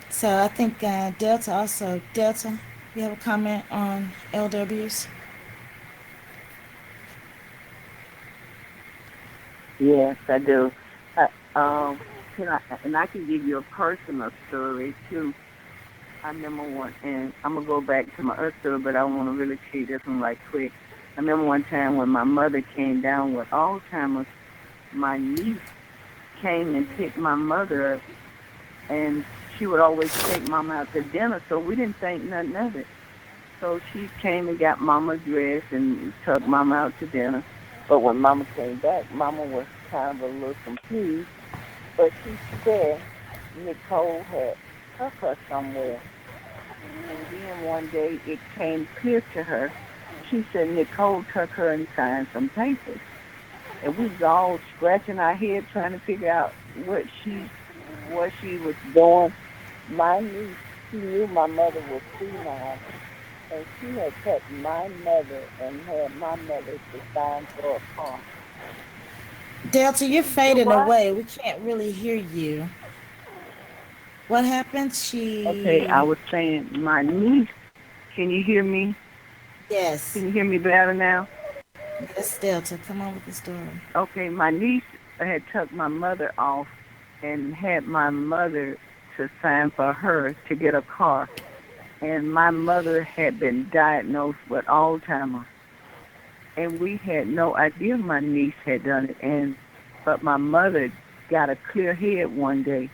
B: So I think Delta also. Delta, you have a comment on elder abuse?
J: Yes, I do. And I can give you a personal story too. I remember one, and I'm gonna go back to my other story, but I want to really tell you this one right quick. I remember one time when my mother came down with Alzheimer's. My niece came and picked my mother up, and she would always take Mama out to dinner, so we didn't think nothing of it. So she came and got Mama dressed and took Mama out to dinner. But when Mama came back, Mama was kind of a little confused. But she said Nicole had took her somewhere. And then one day it came clear to her. She said Nicole took her and signed some papers. And we was all scratching our head trying to figure out what she was doing. My niece, she knew my mother was senile, and she had took my mother and had my mother to sign for a car.
B: Delta, you're fading away. We can't really hear you. What happened?
J: Okay, I was saying my niece. Can you hear me?
B: Yes.
J: Can you hear me better now?
B: Yes, Delta. Come on with the story.
J: Okay, my niece had took my mother off and had my mother to sign for her to get a car. And my mother had been diagnosed with Alzheimer's. And we had no idea my niece had done it. But my mother got a clear head one day.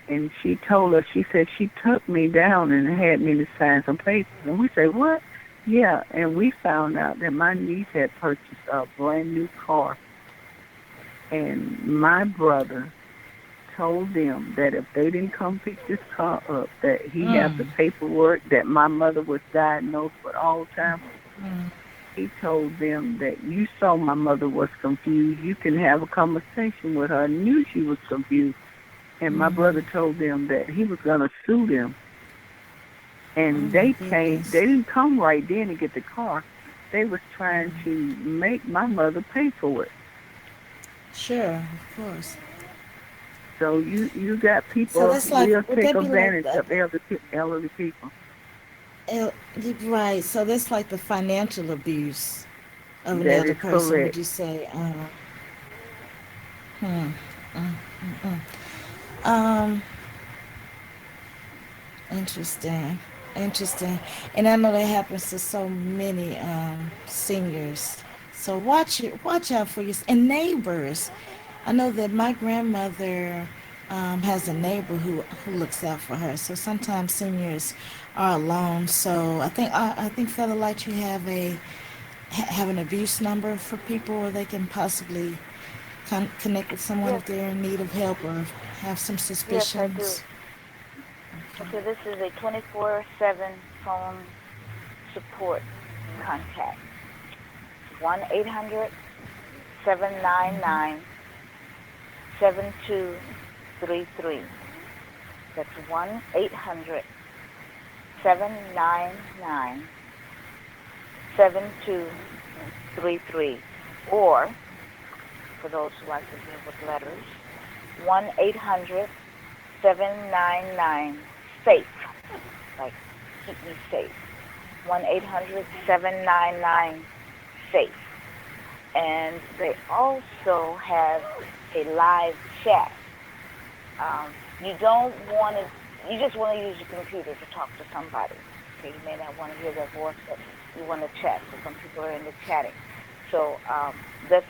J: And she told us, she said, she took me down and had me to sign some papers. And we said, what? Yeah. And we found out that my niece had purchased a brand new car. And my brother told them that if they didn't come pick this car up, that he had the paperwork that my mother was diagnosed with Alzheimer's. He told them that you saw my mother was confused. You can have a conversation with her. I knew she was confused. And my brother told them that he was going to sue them. And they didn't come right then to get the car. They was trying to make my mother pay for it.
B: Sure, of course.
J: So you got people
B: So that's like,
J: will
B: would
J: take
B: that be
J: advantage
B: like
J: of elderly people.
B: Right. So that's like the financial abuse of an
J: That
B: elder
J: is
B: person,
J: correct.
B: would you say? Interesting. Interesting. And I know that happens to so many seniors. So watch out for your and neighbors. I know that my grandmother has a neighbor who looks out for her. So sometimes seniors are alone. So I think Featherlight, you have an abuse number for people where they can possibly connect with someone
C: Yes,
B: if they're in need of help or have some
C: yes, I do.
B: suspicions?
C: Okay, this is a 24/7 phone support contact. 1-800-799-7233. That's 1-800-799-7233. Or, for those who like to deal with letters, 1-800-799-SAFE. Like, keep me safe. 1-800-799-SAFE. And they also have a live chat. You don't want to, you just want to use your computer to talk to somebody. Okay, you may not want to hear their voice, but you want to chat. So some people are into chatting. So that's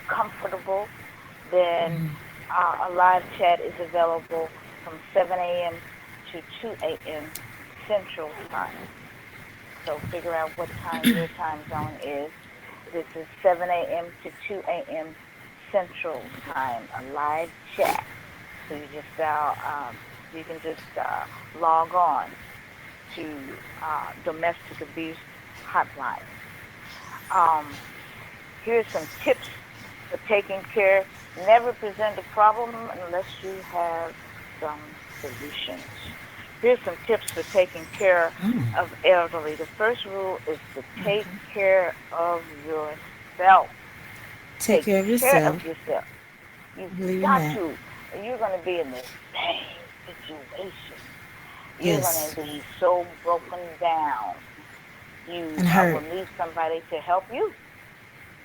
C: comfortable. Then a live chat is available from 7 a.m. to 2 a.m. Central Time. So figure out what time your time zone is. This is 7 a.m. to 2 a.m. Central Time, a live chat. So you just you can just log on to domestic abuse hotline. Here's some tips for taking care. Never present a problem unless you have some solutions. Here's some tips for taking care of elderly. The first rule is to take care of yourself.
B: Take care of yourself.
C: You've got to. You're going to be in the same situation. You're going to be so broken down. You will need somebody to help you.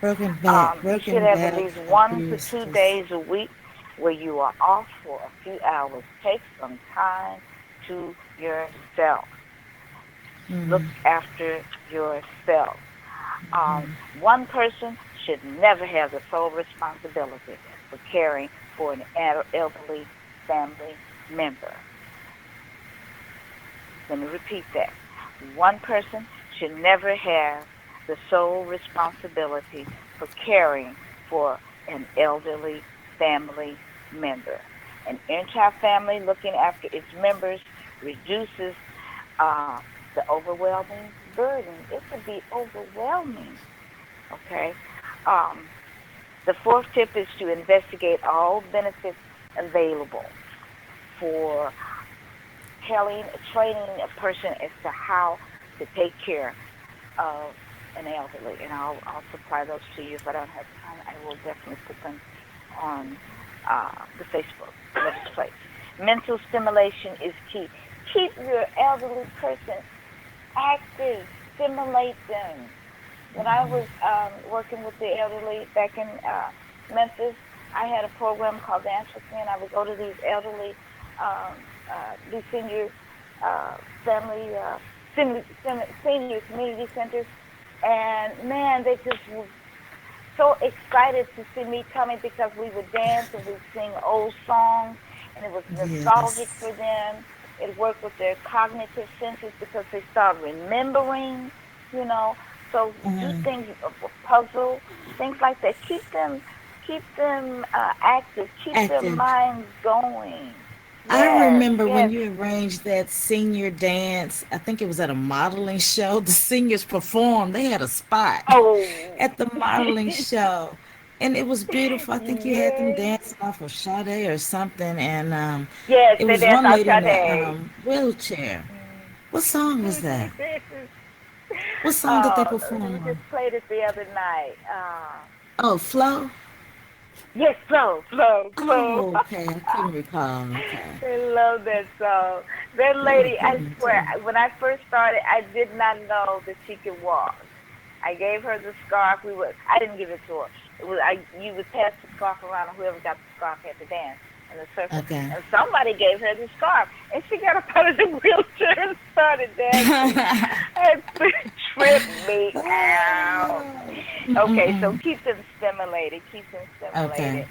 B: Broken back.
C: You should have at least 1 to 2 days a week where you are off for a few hours. Take some time to yourself. Look after yourself. One person should never have the sole responsibility for caring for an elderly family member. Let me repeat that. One person should never have the sole responsibility for caring for an elderly family member. An entire family looking after its members reduces the overwhelming burden. It could be overwhelming, okay? The fourth tip is to investigate all benefits available for training a person as to how to take care of an elderly. And I'll supply those to you if I don't have time. I will definitely put them on the Facebook, LOTUS Place. Mental stimulation is key. Keep your elderly person active. Stimulate them. When I was working with the elderly back in Memphis, I had a program called Dance With Me, and I would go to these elderly, these senior family, senior community centers, and man, they just were so excited to see me coming because we would dance and we'd sing old songs, and it was nostalgic for them. It worked with their cognitive senses because they started remembering, you know. So do things, puzzle, things like that. Keep them active. Keep their minds going.
B: I remember when you arranged that senior dance. I think it was at a modeling show. The seniors performed. They had a spot at the modeling show, and it was beautiful. I think you had them dancing off of Sade or something, and it was one lady in a wheelchair. What song was that? What song did they perform?
C: We just played it the other night.
B: Flow?
C: Yes, Flow.
B: Oh, okay. I couldn't recall. Okay.
C: I love that song. That lady, I swear, when I first started, I did not know that she could walk. I gave her the scarf. I didn't give it to her. You would pass the scarf around, and whoever got the scarf had to dance in the circle. Okay. And somebody gave her the scarf, and she got up out of the wheelchair and started dancing. It tripped me out. Okay, so keep them stimulated. Okay,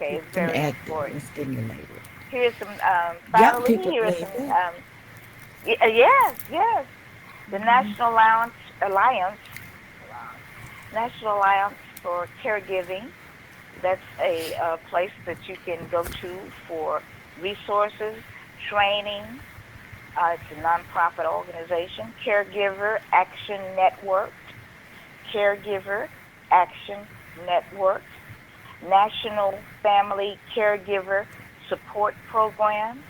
C: it's very important.
B: Stimulated.
C: Here's some, finally, here's some, yes. The National Alliance for Caregiving That's a place that you can go to for resources, training. It's a nonprofit organization, Caregiver Action Network, Caregiver Action Network, National Family Caregiver Support Program,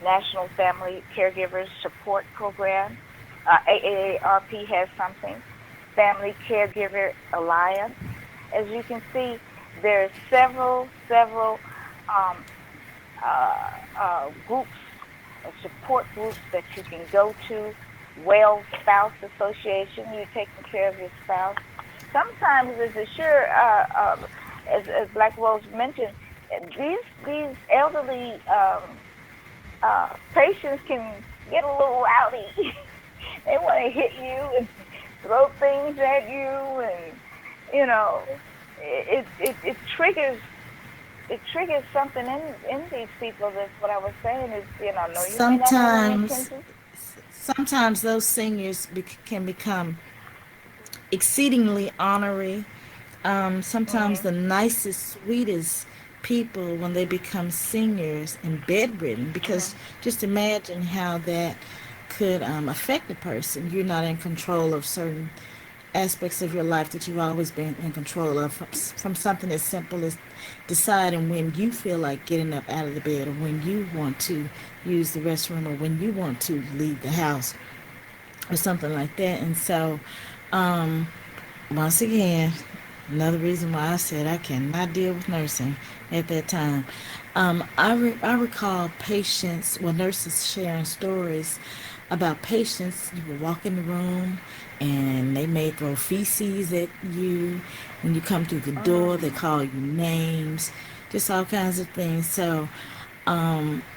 C: National Family Caregivers Support Program. AARP has something, Family Caregiver Alliance. As you can see, there are several groups, support groups that you can go to. Well Spouse Association, you're taking care of your spouse. Sometimes, as Black Rose mentioned, these elderly patients can get a little rowdy. They want to hit you and throw things at you, and it triggers something in these people. That's what I was saying. Is no, you may not have any intentions.
B: Sometimes those seniors can become exceedingly ornery. Sometimes the nicest, sweetest people when they become seniors and bedridden, because just imagine how that could affect a person. You're not in control of certain aspects of your life that you've always been in control of, from something as simple as deciding when you feel like getting up out of the bed, or when you want to use the restroom, or when you want to leave the house, or something like that. And so once again, another reason why I said I cannot deal with nursing at that time. I recall nurses sharing stories about patients. You would walk in the room and they may throw feces at you. When you come through the door, they call you names, just all kinds of things. So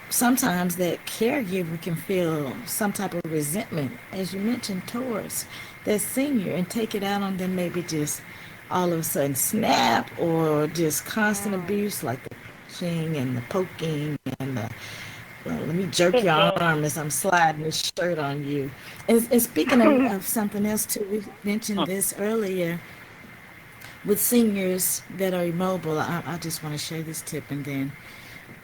B: sometimes that caregiver can feel some type of resentment, as you mentioned, towards that senior, and take it out on them, maybe just all of a sudden snap, or just constant abuse, like the pushing and the poking and the, well, let me jerk your arm as I'm sliding this shirt on you. And speaking of something else too, we mentioned this earlier with seniors that are immobile. I just want to share this tip, and then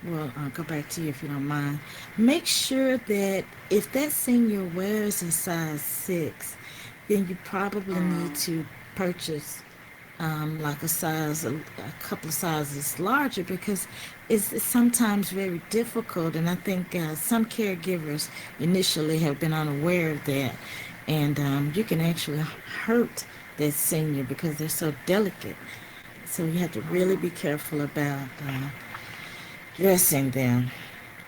B: I'll go back to you if you don't mind. Make sure that if that senior wears a size 6, then you probably need to purchase like a couple of sizes larger, because it's sometimes very difficult. And I think some caregivers initially have been unaware of that, and you can actually hurt that senior because they're so delicate. So you have to really be careful about dressing them,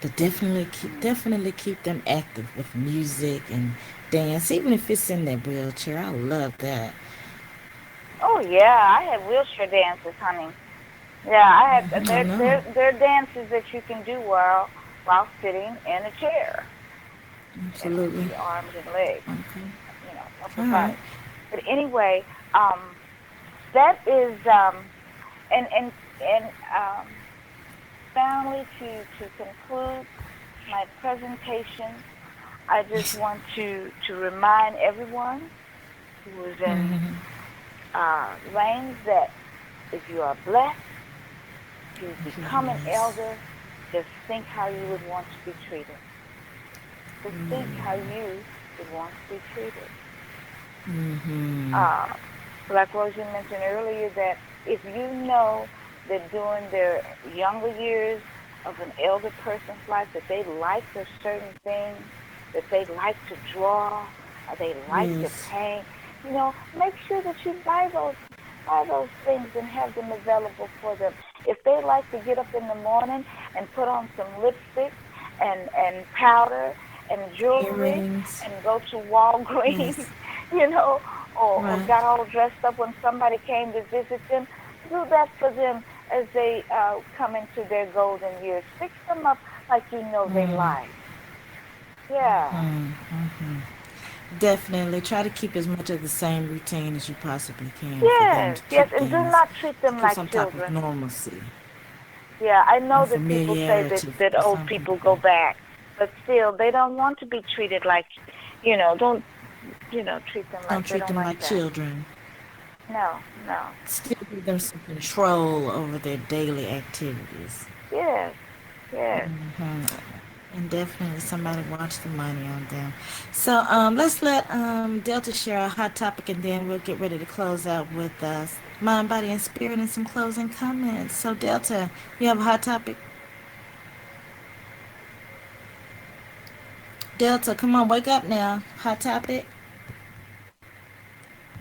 B: but definitely keep them active with music and dance, even if it's in their wheelchair. I love that.
C: Oh yeah, I have wheelchair dances, honey. Yeah, I have. There are dances that you can do while sitting in a chair.
B: Absolutely.
C: Your arms and legs.
B: Okay.
C: Upper body. But anyway, that is and finally, to conclude my presentation, I just want to remind everyone who is in range that if you are blessed to become an elder, just think how you would want to be treated. Just think how you would want to be treated. Like Rosie mentioned earlier, that if you know that during their younger years of an elder person's life that they like a certain thing, that they like to draw, or they like to paint, make sure that you buy those things and have them available for them. If they like to get up in the morning and put on some lipstick and powder and jewelry and go to Walgreens, or got all dressed up when somebody came to visit them, do that for them as they come into their golden years. Fix them up like you know they like. Yeah.
B: Definitely try to keep as much of the same routine as you possibly can.
C: Yes, and do not treat them like
B: some
C: children.
B: Type of normalcy.
C: Yeah, I know that people say that old people go back, but still, they don't want to be treated like, don't treat them like
B: children.
C: No, no.
B: Still give them some control over their daily activities.
C: Yes, yes.
B: hmm And definitely somebody watch the money on them. So let's let Delta share a hot topic, and then we'll get ready to close out with mind, body, and spirit, and some closing comments. So Delta, you have a hot topic? Delta, come on, wake up now. Hot topic?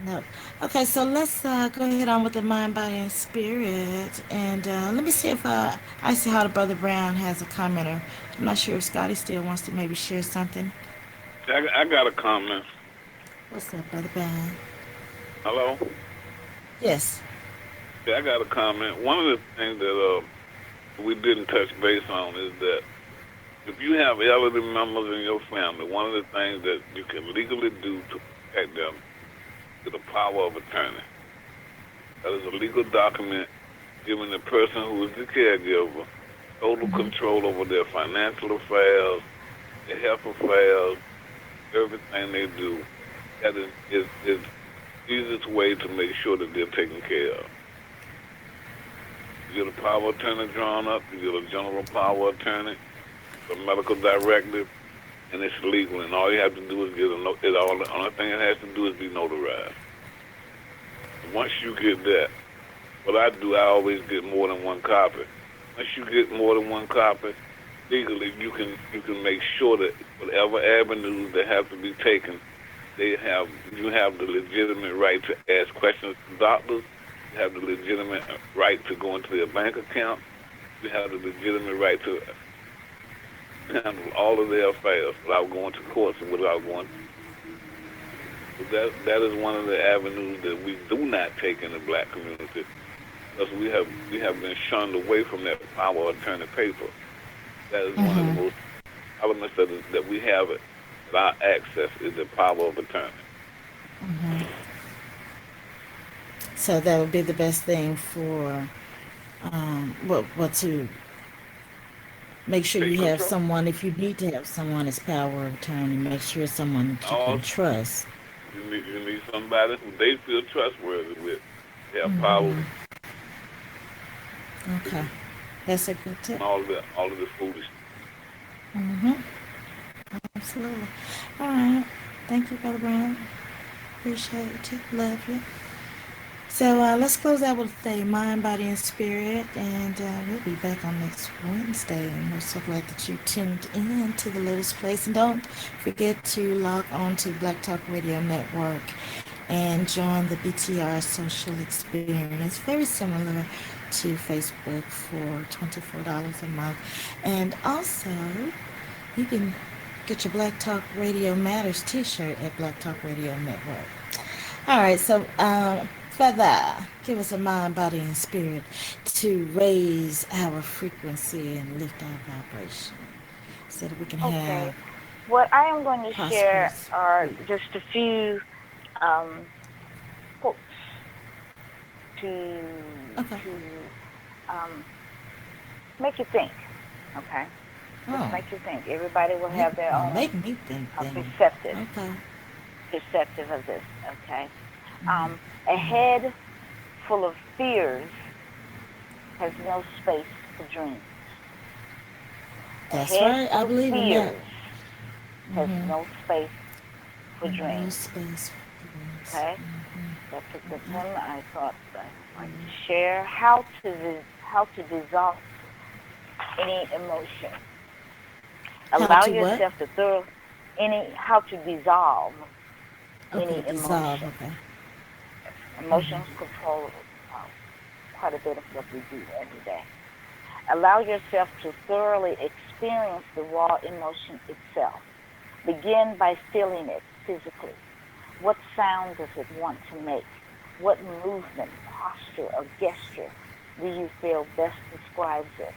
B: No. Okay, so let's go ahead on with the mind, body, and spirit. And let me see if I see how the Brother Brown has a commenter. I'm not sure if Scotty still wants to maybe share something.
I: I got a comment.
B: What's up, Brother Brown?
I: Hello?
B: Yes.
I: Yeah, I got a comment. One of the things that we didn't touch base on is that if you have elderly members in your family, one of the things that you can legally do to protect them is the power of attorney. That is a legal document giving the person who is the caregiver total control over their financial affairs, their health affairs, everything they do. That is the easiest way to make sure that they're taken care of. You get a power of attorney drawn up, you get a general power of attorney, a medical directive, and it's legal. And all you have to do is get the only thing it has to do is be notarized. Once you get that, what I do, I always get more than one copy. Once you get more than one copy, legally you can make sure that whatever avenues that have to be taken, you have the legitimate right to ask questions to doctors. You have the legitimate right to go into their bank account. You have the legitimate right to handle all of their affairs without going to courts and without going. That is one of the avenues that we do not take in the black community, because we have been shunned away from that power of attorney paper. That is one of the most elements that we have at our access is the power of attorney.
B: So that would be the best thing for to make sure you have someone. If you need to have someone as power of attorney, make sure it's someone that you can trust.
I: You need somebody who they feel trustworthy with. They have power.
B: Okay, that's a good tip.
I: All of the foolishness.
B: Absolutely. All right. Thank you, Brother Brown. Appreciate you. Love you. So let's close out with a mind, body, and spirit, and we'll be back on next Wednesday. And we're so glad that you tuned in to the Lotus Place. And don't forget to log on to Black Talk Radio Network and join the BTR social experience. Very similar to Facebook for $24 a month. And also, you can get your Black Talk Radio Matters t-shirt at Black Talk Radio Network. All right, so Feather, give us a mind, body, and spirit to raise our frequency and lift our vibration so that we can have.
C: What I am going to share are just a few quotes to make you think. Okay. Just make you think. Everybody will have their own perceptive of this. Okay. A head full of fears has no space for dreams.
B: That's right. I believe in that.
C: Has no space for dreams.
B: No space for dreams.
C: Okay. That's a good one. I thought I'd like to share how to dissolve any emotion. Allow yourself to how to dissolve any emotion. Emotions control quite a bit of what we do every day. Allow yourself to thoroughly experience the raw emotion itself. Begin by feeling it physically. What sound does it want to make? What movement, posture, or gesture do you feel best describes it?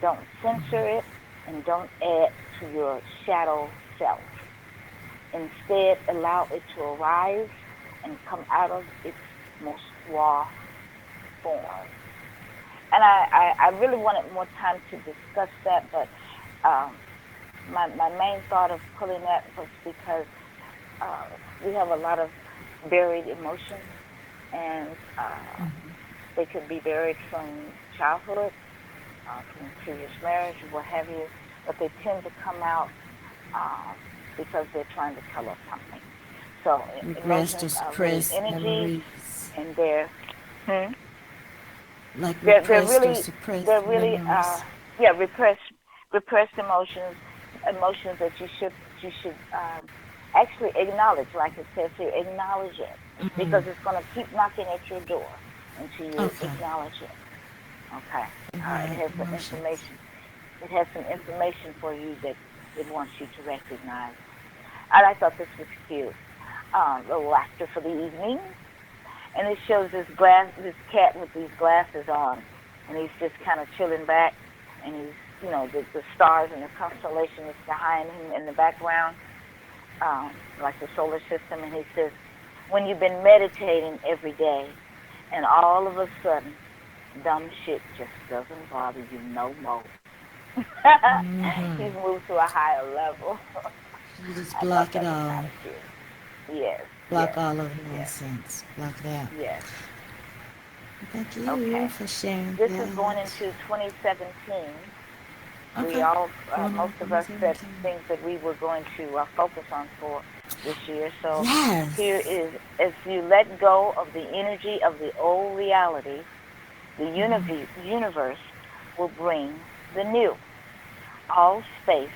C: Don't censor it and don't add to your shadow self. Instead, allow it to arise and come out of its most raw form. And I really wanted more time to discuss that, but my main thought of pulling that was because we have a lot of buried emotions
K: and they could be buried from childhood, from previous marriage, what have you, but they tend to come out because they're trying to tell us something. So
B: Regressed or
K: emotions are really
B: suppressed
K: energy,
B: memories.
K: and they're
B: Like
K: they're
B: repressed or
K: really
B: suppressed
K: really
B: memories.
K: repressed emotions that you should actually acknowledge, like it says here, acknowledge it, because it's going to keep knocking at your door until you acknowledge it. Okay. It has some information. It has some information for you that it wants you to recognize. And I thought this was cute. A little laughter for the evening. And it shows this cat with these glasses on, and he's just kind of chilling back, and he's, the stars and the constellation is behind him in the background, like the solar system, and he says, when you've been meditating every day, and all of a sudden, dumb shit just doesn't bother you no more. He's moved to a higher level.
B: You just block it all.
K: Kind of yes.
B: Block all of the nonsense. Block that.
K: Yes.
B: Thank you for sharing
K: This
B: that.
K: is going into 2017.
B: Okay.
K: We all, most of us said things that we were going to focus on for this year. So here is, as you let go of the energy of the old reality, the universe will bring the new. All space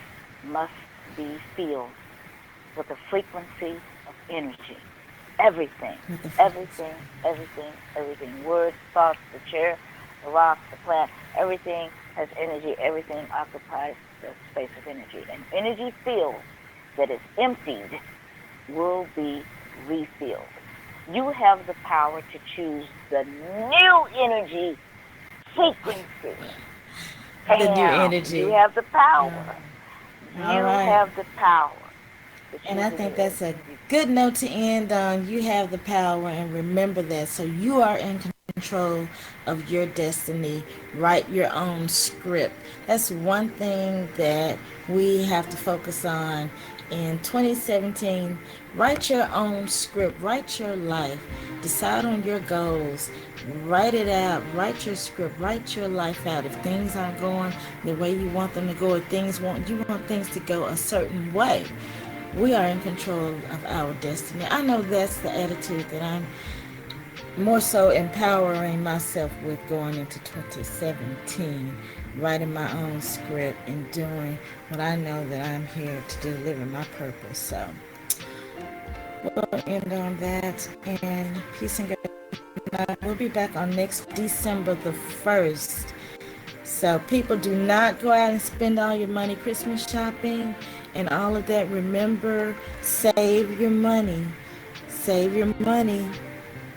K: must be filled with a frequency of energy. Everything. Words, thoughts, the chair, the rock, the plant, everything has energy. Everything occupies the space of energy. And energy field that is emptied will be refilled. You have the power to choose the new energy frequency.
B: The new energy.
K: You have the power. You have the power.
B: And I think that's a good note to end on. You have the power, and remember that. So you are in control of your destiny. Write your own script. That's one thing that we have to focus on in 2017. Write your own script. Write your life. Decide on your goals. Write it out. Write your script. Write your life out. If things aren't going the way you want them to go, or you want things to go a certain way, we are in control of our destiny. I know that's the attitude that I'm more so empowering myself with going into 2017, writing my own script and doing what I know that I'm here to do, living my purpose. So we'll end on that, and peace and good night. We'll be back on next December the 1st. So people, do not go out and spend all your money Christmas shopping and all of that. Remember, save your money. Save your money.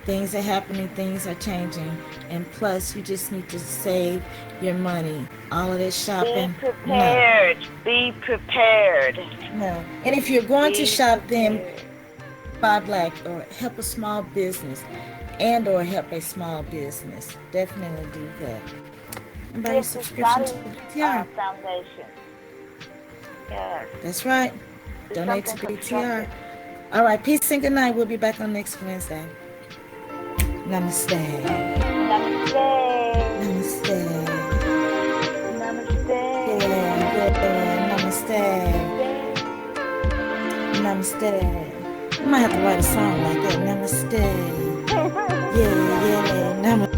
B: Things are happening, things are changing. And plus, you just need to save your money. All of that shopping.
K: Be prepared. No. Be prepared.
B: No. And if you're going to shop, then buy black or help a small business or help a small business. Definitely do that. And buy your subscription to the BTR
K: Foundation. Yes.
B: That's right. Donate to BTR. All right. Peace and good night. We'll be back on next Wednesday. Namaste.
K: Namaste.
B: Namaste.
K: Namaste.
B: Yeah. Namaste. Namaste. I might have to write a song like that. Namaste. Yeah. Namaste.